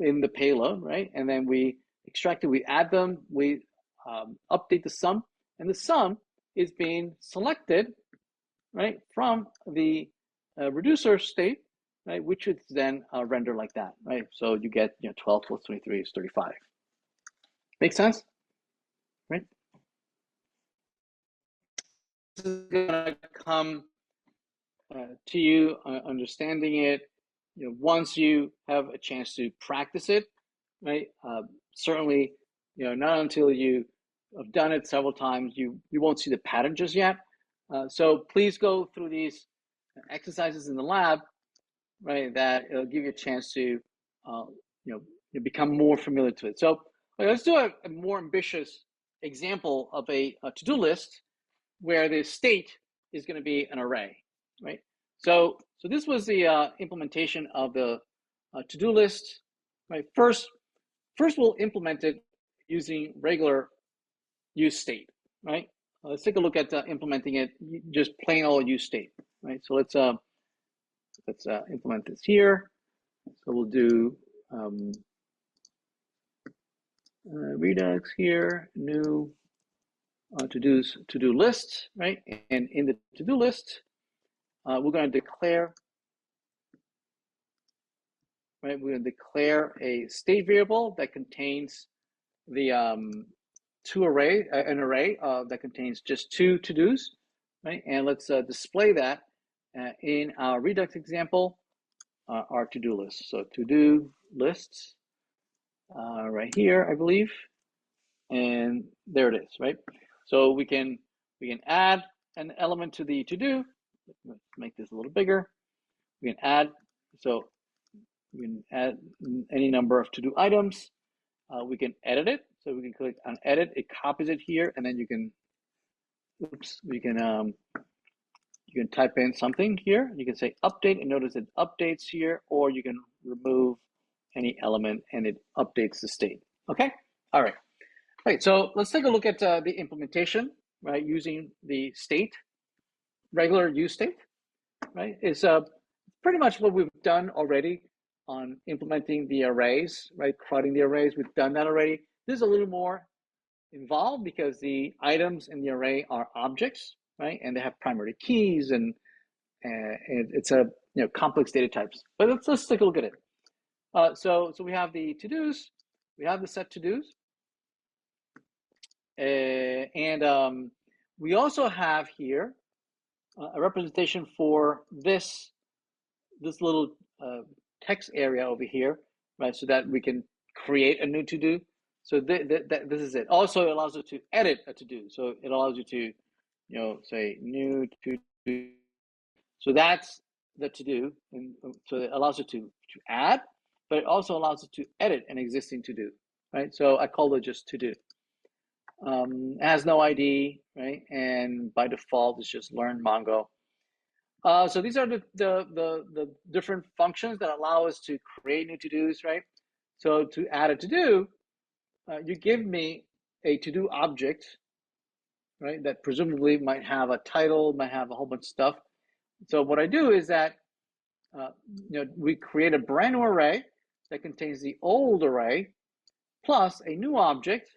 in the payload, right? And then we extract it, we add them, we update the sum, and the sum is being selected, right, from the reducer state, right, which is then render like that, right? So you get 12 plus 23 is 35. Make sense, right? This is gonna come to you understanding it, once you have a chance to practice it, right? Certainly, not until you have done it several times, you won't see the pattern just yet. So please go through these exercises in the lab, right? That it'll give you a chance to, become more familiar to it. So let's do a more ambitious example of a to-do list where the state is going to be an array, right? So this was the implementation of the to-do list, right? First we'll implement it using regular use state, right? Let's take a look at implementing it just plain old use state, right? So let's implement this here. So we'll do Redux here, new to-do list, right? And in the to-do list, we're going to declare, right? We're going to declare a state variable that contains the an array that contains just two to-dos, right? And let's display that in our Redux example, our to-do list. So to-do lists right here, I believe, and there it is, right? So we can add an element to the to-do. Let's make this a little bigger. We can add, so we can add any number of to-do items. We can edit it. So we can click on edit. It copies it here, and then you can, you can type in something here. You can say update, and notice it updates here, or you can remove any element, and it updates the state. Okay. All right. Right, so let's take a look at the implementation, right, using the state, regular use state, right? It's pretty much what we've done already on implementing the arrays, right, crowding the arrays. We've done that already. This is a little more involved because the items in the array are objects, right, and they have primary keys, and it's a complex data types. But let's take a look at it. So we have the to-dos, we have the set to-dos. And we also have here a representation for this little text area over here, right? So that we can create a new to-do. So this is it. Also, it allows you to edit a to-do. So it allows you to, say new to-do. So that's the to-do, and so it allows you to add, but it also allows you to edit an existing to-do, right? So I call it just to-do. It has no ID, right? And by default, it's just learn Mongo. So these are the different functions that allow us to create new to-dos, right? So to add a to-do, you give me a to-do object, right? That presumably might have a title, might have a whole bunch of stuff. So what I do is that, we create a brand new array that contains the old array plus a new object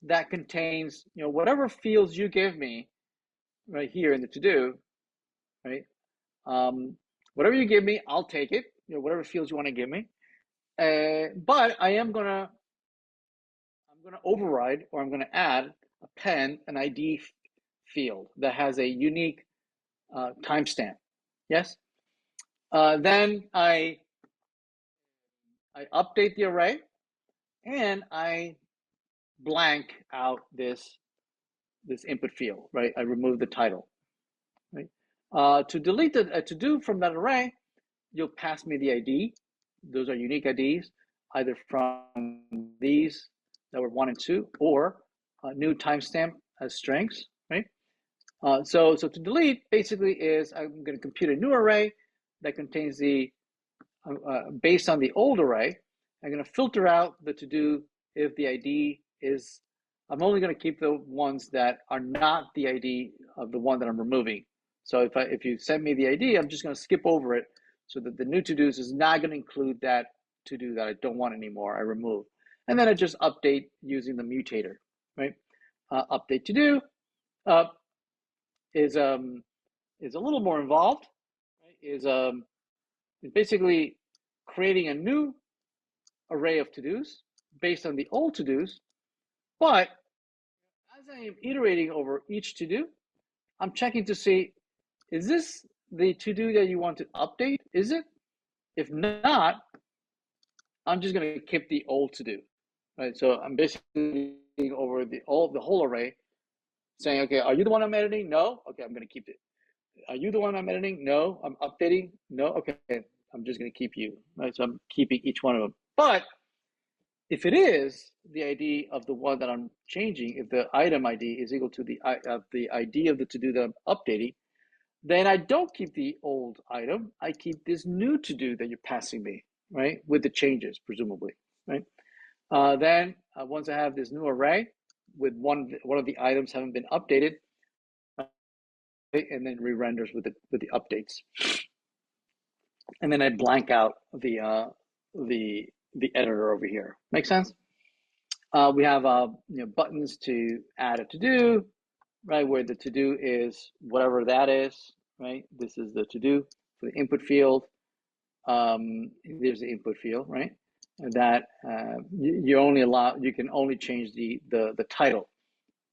that contains, whatever fields you give me right here in the to-do, right? Whatever you give me, I'll take it, whatever fields you want to give me. But I'm gonna override, or I'm gonna add, append an ID field that has a unique timestamp. Yes. Then I update the array, and I blank out this input field, right? I remove the title, right? To delete the to-do from that array, you'll pass me the ID. Those are unique IDs, either from these that were 1 and 2, or new timestamp as strings, right? So to delete basically is I'm going to compute a new array that contains the, based on the old array, I'm going to filter out the to-do if the ID is, I'm only going to keep the ones that are not the ID of the one that I'm removing. So if you send me the ID, I'm just going to skip over it, so that the new to-dos is not going to include that to-do that I don't want anymore, I remove. And then I just update using the mutator, right? Update to-do is a little more involved, right? Is basically creating a new array of to-dos based on the old to-dos, but as I am iterating over each to-do, I'm checking to see, is this the to-do that you want to update? Is it? If not, I'm just going to keep the old to-do, right? So I'm basically over the whole array, saying, okay, are you the one I'm editing? No. Okay, I'm going to keep it. Are you the one I'm editing? No. I'm updating? No. Okay, I'm just going to keep you, right? So I'm keeping each one of them. But if it is the ID of the one that I'm changing, if the item ID is equal to the ID of the to-do that I'm updating, then I don't keep the old item. I keep this new to-do that you're passing me, right? With the changes, presumably, right? Then once I have this new array with one of the items having been updated, and then re-renders with the updates, and then I blank out the editor over here. Make sense? We have buttons to add a to-do, right? Where the to-do is whatever that is, right? This is the to-do for the input field. There's the input field, right? That you can only change the title,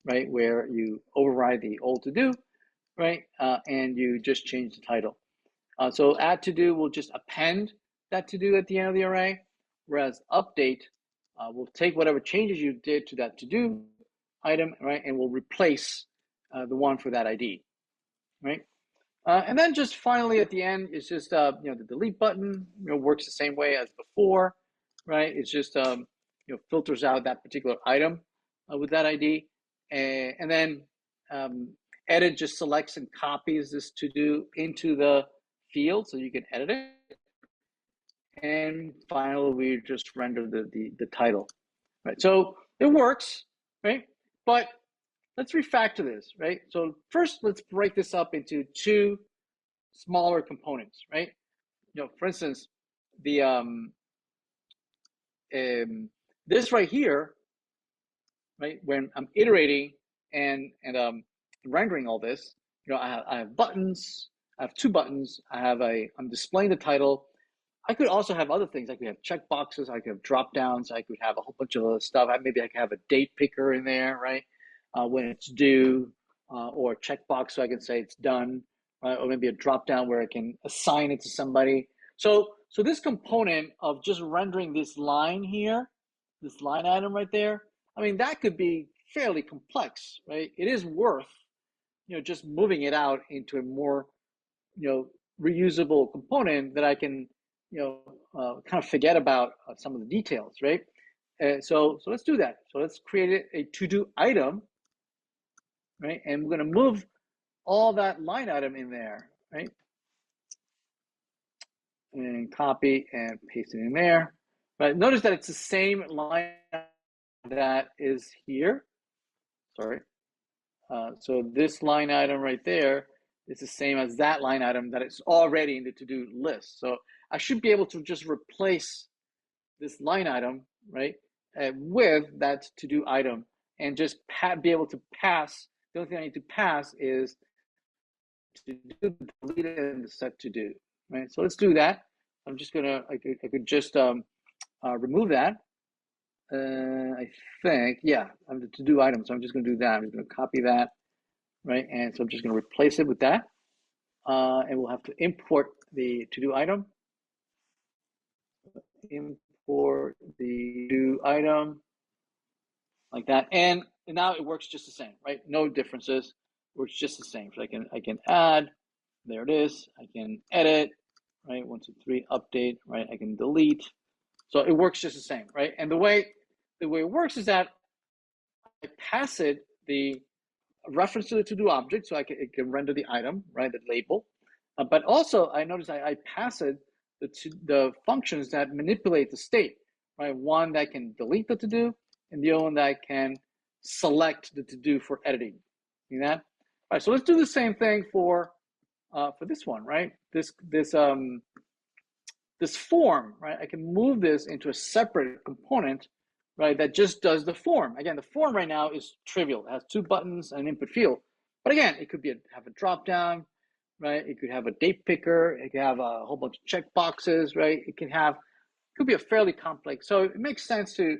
right? Where you override the old to-do, right? And you just change the title. So add to-do will just append that to-do at the end of the array, whereas update will take whatever changes you did to that to-do item, right? And will replace the one for that ID, right? And then just finally at the end, it's just the delete button. Works the same way as before, right? It's just filters out that particular item with that ID, and then edit just selects and copies this to do into the field so you can edit it. And finally, we just render the title, right? So it works, right? But let's refactor this, right? So first, let's break this up into two smaller components, right? For instance, the this right here, right? When I'm iterating and rendering all this, I have buttons. I have two buttons. I'm displaying the title. I could also have other things. I could have checkboxes. I could have drop downs. I could have a whole bunch of other stuff. Maybe I could have a date picker in there, right? When it's due, or a checkbox so I can say it's done, right? Or maybe a drop down where I can assign it to somebody. So this component of just rendering this line here, this line item right there, I mean, that could be fairly complex, right? It is worth, just moving it out into a more, reusable component that I can, kind of forget about some of the details, right? So let's do that. So let's create a to-do item, right? And we're going to move all that line item in there, right? And copy and paste it in there. But notice that it's the same line that is here. Sorry. So this line item right there is the same as that line item that is already in the to-do list. So I should be able to just replace this line item, right, with that to-do item and just be able to pass. The only thing I need to pass is to do, delete it, and set to do, right? So let's do that. I'm just gonna, I could just remove that. I think, yeah, I'm the to-do item, so I'm just gonna do that. I'm just gonna copy that, right? And so I'm just gonna replace it with that. And we'll have to import the to-do item. Import the to-do item like that, and now it works just the same, right? No differences. Works just the same. So I can add. There it is. I can edit, right? 1, 2, 3, update, right? I can delete. So it works just the same, right? And the way it works is that I pass it the reference to the to-do object, so it can render the item, right? The label. But also, I notice I pass it the functions that manipulate the state, right? One that can delete the to-do, and the other one that can select the to-do for editing. See that? All right. So let's do the same thing for this one, right? This form, right? I can move this into a separate component, right? That just does the form. Again, the form right now is trivial. It has two buttons and an input field. But again, it could have a drop down, right? It could have a date picker. It could have a whole bunch of check boxes, right? It could be a fairly complex. So it makes sense to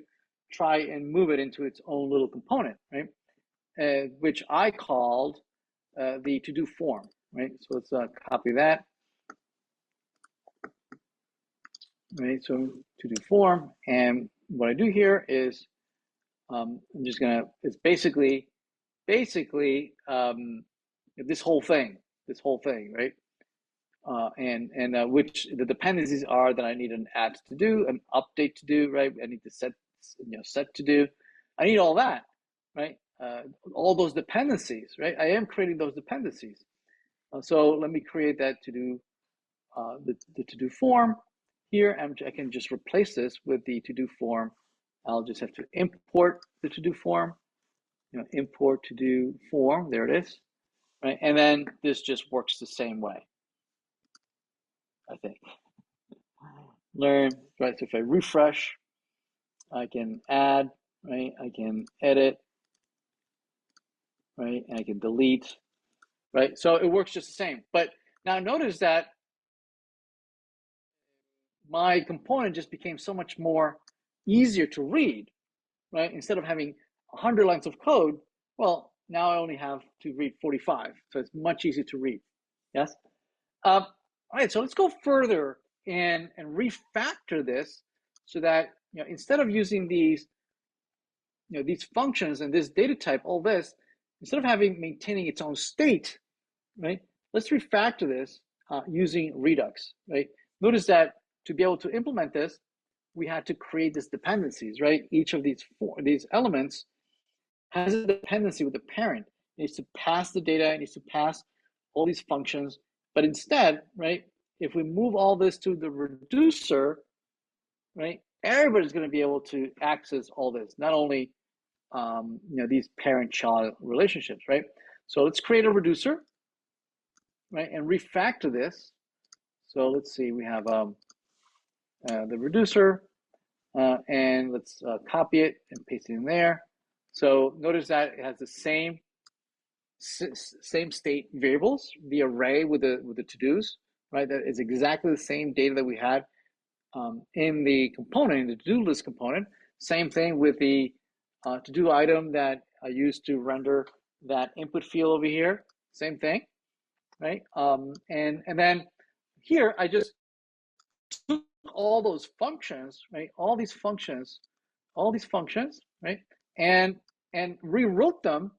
try and move it into its own little component, right? Which I called the to-do form, right? So let's copy that. Right, so to-do form, and what I do here is I'm just gonna, it's basically this whole thing, right? Which the dependencies are that I need an add to do, an update to do, right? I need to set, set to do. I need all that, right? All those dependencies, right? I am creating those dependencies. So let me create that to do, the to do form here. I can just replace this with the to do form. I'll just have to import the to do form, import to do form. There it is, right? And then this just works the same way, I think. Learn, right? So if I refresh, I can add, right? I can edit, right? And I can delete, right? So it works just the same. But now notice that my component just became so much more easier to read, right? Instead of having 100 lines of code, well, now I only have to read 45. So it's much easier to read. Yes? All right, so let's go further and refactor this so that, instead of using these, these functions and this data type, all this, instead of maintaining its own state, right? Let's refactor this using Redux, right? Notice that to be able to implement this, we had to create these dependencies, right? Each of these elements has a dependency with the parent. It needs to pass the data, it needs to pass all these functions. But instead, right, if we move all this to the reducer, right, everybody's going to be able to access all this, not only these parent-child relationships, right? So let's create a reducer, right, and refactor this. So let's see, we have the reducer, and let's copy it and paste it in there. So notice that it has the same state variables, the array with the to-dos, right? That is exactly the same data that we had in the component, in the to-do list component. Same thing with the to-do item that I used to render that input field over here. Same thing, right? And then here I just took all those functions, right? All these functions, right? And rewrote them,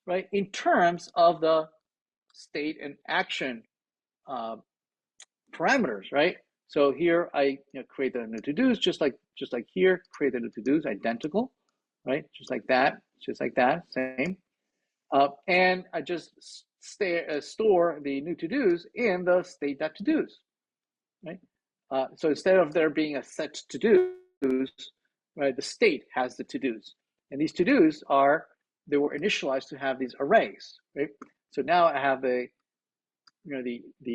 right, in terms of the state and action parameters, right? So here I create the new to-dos, just like here, create the new to-dos, identical, right? Just like that, same. And I just store the new to-dos in the state.to-dos, right? So instead of there being a set to-dos, right, the state has the to-dos. And these to-dos they were initialized to have these arrays, right? So now I have the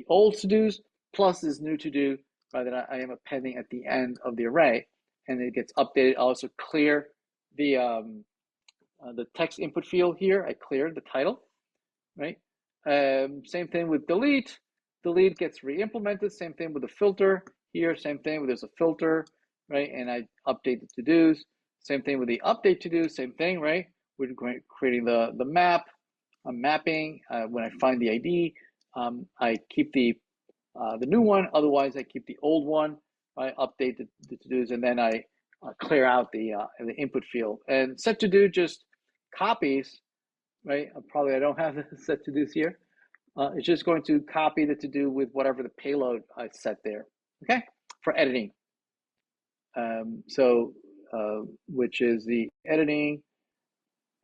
old to-dos plus this new to-do, right, that I am appending at the end of the array, and it gets updated. I also clear the text input field here. I cleared the title, right? Same thing with delete. Delete gets re-implemented. Same thing with the filter here. Same thing with there's a filter, right? And I update the to-dos. Same thing with the update to-do. Same thing, right? We're creating the map. I'm mapping. When I find the ID, I keep the new one. Otherwise, I keep the old one. I update the to-dos, and then I clear out the input field. And set to do just copies, right? Probably I don't have the set to do's here. It's just going to copy the to do with whatever the payload I set there. Okay, for editing. Which is the editing.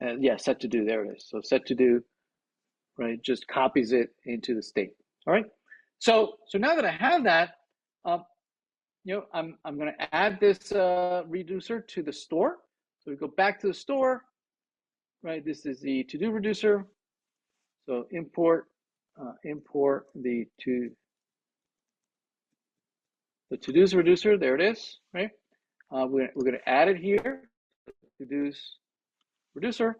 Yeah, set to do. There it is. So set to do, right? Just copies it into the state. All right. So now that I have that, I'm going to add this reducer to the store. So we go back to the store, right? This is the to-do reducer. So import the to-dos reducer. There it is, right? We're going to add it here, to-dos reducer.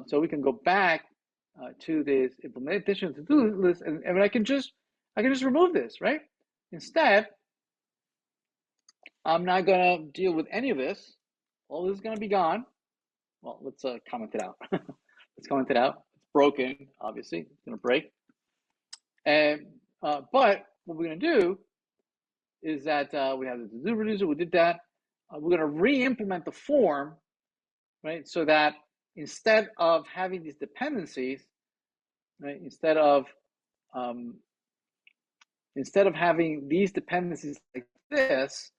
So we can go back to this implementation to-do list, and I can just remove this, right? Instead, I'm not going to deal with any of this. All this is going to be gone. Well, let's comment it out. Let's comment it out. It's broken, obviously. It's going to break. And but what we're going to do is that we have the to-do reducer. We did that. We're going to re-implement the form, right? So that instead of having these dependencies, right, um, instead of having these dependencies like this,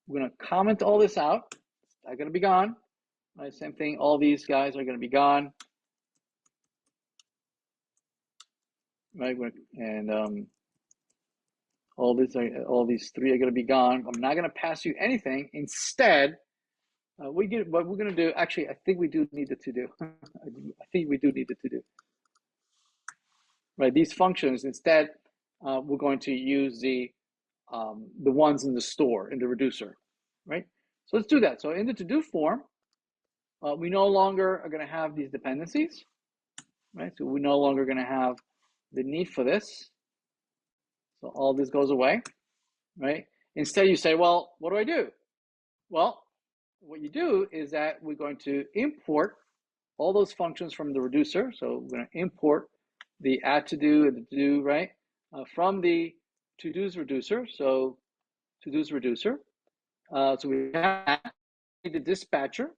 we're going to comment all this out. They're going to be gone. Right, same thing. All these guys are going to be gone. Right, and all these three are going to be gone. I'm not going to pass you anything. Instead, what we're going to do. Actually, I think we do need the to do. I think we do need the to do. Right, these functions instead, we're going to use the ones in the store in the reducer. Right. So let's do that. So in the to do form, we no longer are going to have these dependencies. Right. So we're no longer going to have the need for this. So all this goes away. Right? Instead, you say, well, what do I do? Well, what you do is that we're going to import all those functions from the reducer. So we're going to import the add to do and the to do, right, from the to do's reducer. So to do's reducer. So we have the dispatcher.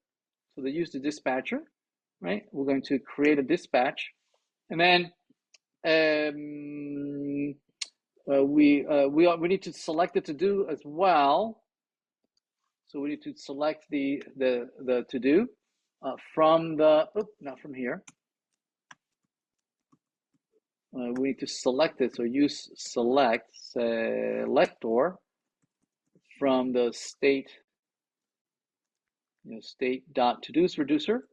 So they use the dispatcher, right? We're going to create a dispatch, and then we need to select the to do as well. So we need to select the to do from the not from here. We need to select it. So use selector from the state state dot to do's reducer,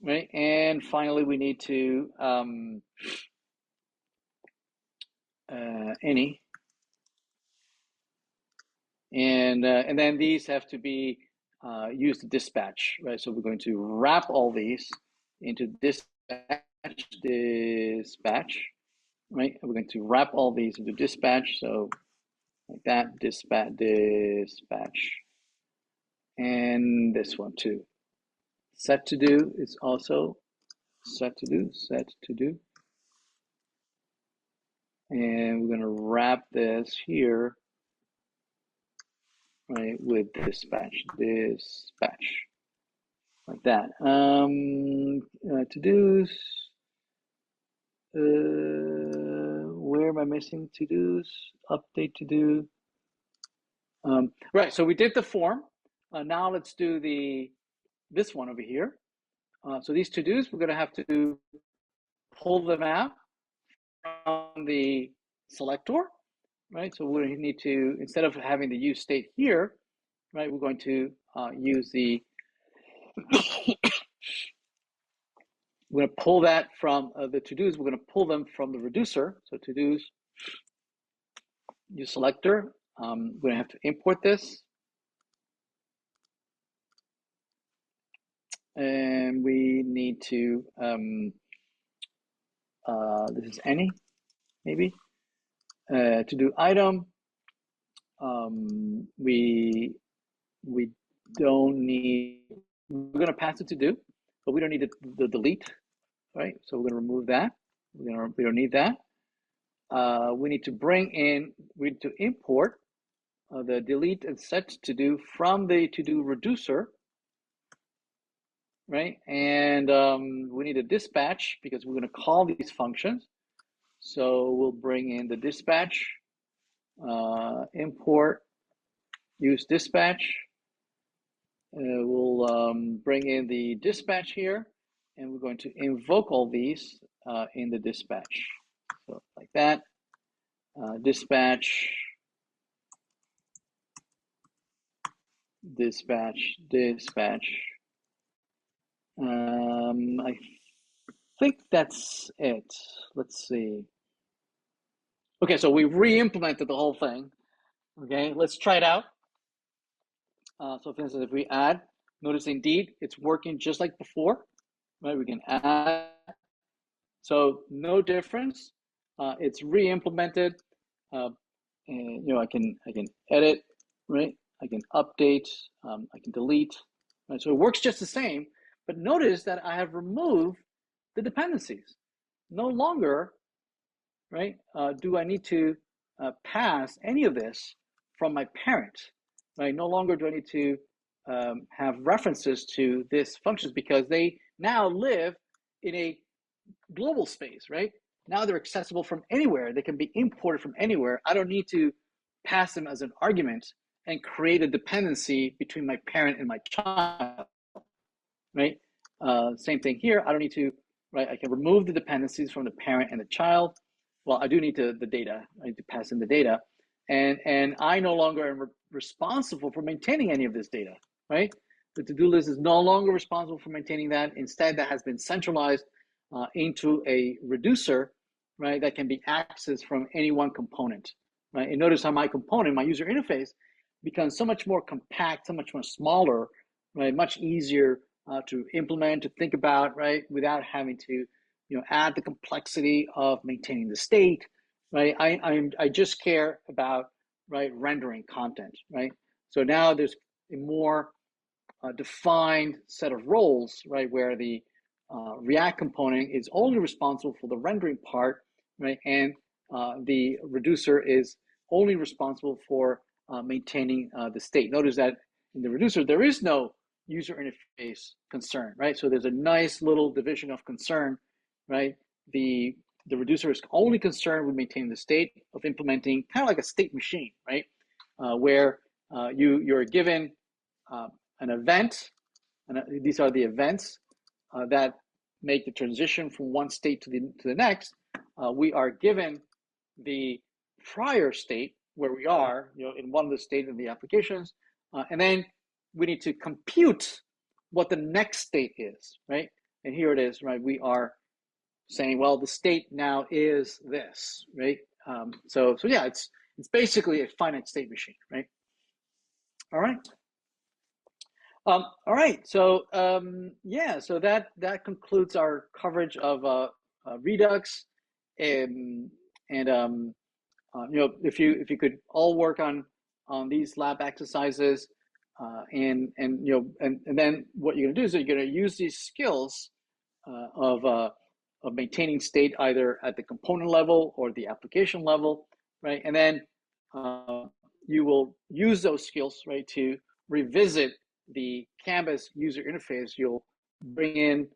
right? And finally, we need to any. And then these have to be used to dispatch, right? So we're going to wrap all these into dispatch, right? And we're going to wrap all these into dispatch. So like that, dispatch, and this one too. Set to do is also set to do. And we're going to wrap this here, right, with dispatch, like that. To-dos, where am I missing to-dos? Update to-do. Right, so we did the form. Now let's do this one over here. So these to-dos, we're going to have to pull them out from the selector, right? So we need to, instead of having the use state here, right, we're going to use the, we're going to pull that from the to-dos, we're going to pull them from the reducer. So to-dos, use selector, we're going to have to import this. And we need to, this is any, maybe, to do item. We don't need, we're going to pass it to do, but we don't need the delete, right? So we're going to remove that. We don't need that. We need to we need to import the delete and set to do from the to do reducer, right? And we need a dispatch because we're going to call these functions. So we'll bring in the dispatch, import, use dispatch. We'll bring in the dispatch here, and we're going to invoke all these in the dispatch. So like that, dispatch, I think that's it. Let's see. Okay, so we re-implemented the whole thing. Okay, let's try it out. So for instance, if we add, notice indeed it's working just like before, right? We can add, so no difference. It's re-implemented. And I can edit, right? I can update, I can delete, right? So it works just the same, but notice that I have removed the dependencies. No longer, right, do I need to pass any of this from my parent, right? No longer do I need to have references to these functions because they now live in a global space, right? Now they're accessible from anywhere. They can be imported from anywhere. I don't need to pass them as an argument and create a dependency between my parent and my child, right? Same thing here. I don't need to, right? I can remove the dependencies from the parent and the child. Well, I do need the data. I need to pass in the data, and I no longer am responsible for maintaining any of this data, right? The to-do list is no longer responsible for maintaining that. Instead, that has been centralized into a reducer, right? That can be accessed from any one component, right? And notice how my component, my user interface, becomes so much more compact, so much more smaller, right? Much easier to implement, to think about, right? Without having to, add the complexity of maintaining the state, right? I just care about, right, rendering content, right? So now there's a more defined set of roles, right, where the React component is only responsible for the rendering part, right, and the reducer is only responsible for maintaining the state. Notice that in the reducer, there is no user interface concern, right? So there's a nice little division of concern, right? The reducer is only concerned with maintaining the state of implementing kind of like a state machine, right? Where you're given an event, and these are the events that make the transition from one state to the next. We are given the prior state where we are, in one of the states of the applications, and then we need to compute what the next state is, right? And here it is, right? We are saying, well, the state now is this, right? So yeah, it's basically a finite state machine, right? All right. All right. So yeah, so that concludes our coverage of Redux, and if you could all work on these lab exercises, and then what you're gonna do is you're gonna use these skills of maintaining state either at the component level or the application level, right? And then you will use those skills, right, to revisit the Canvas user interface. You'll bring in,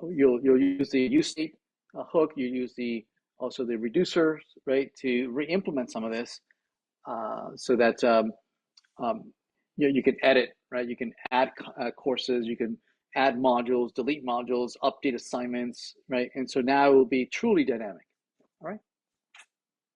you'll use the use state hook. You use also the reducer, right, to re-implement some of this, so that you can edit, right? You can add courses, you can add modules, delete modules, update assignments, right? And so now it will be truly dynamic. All right.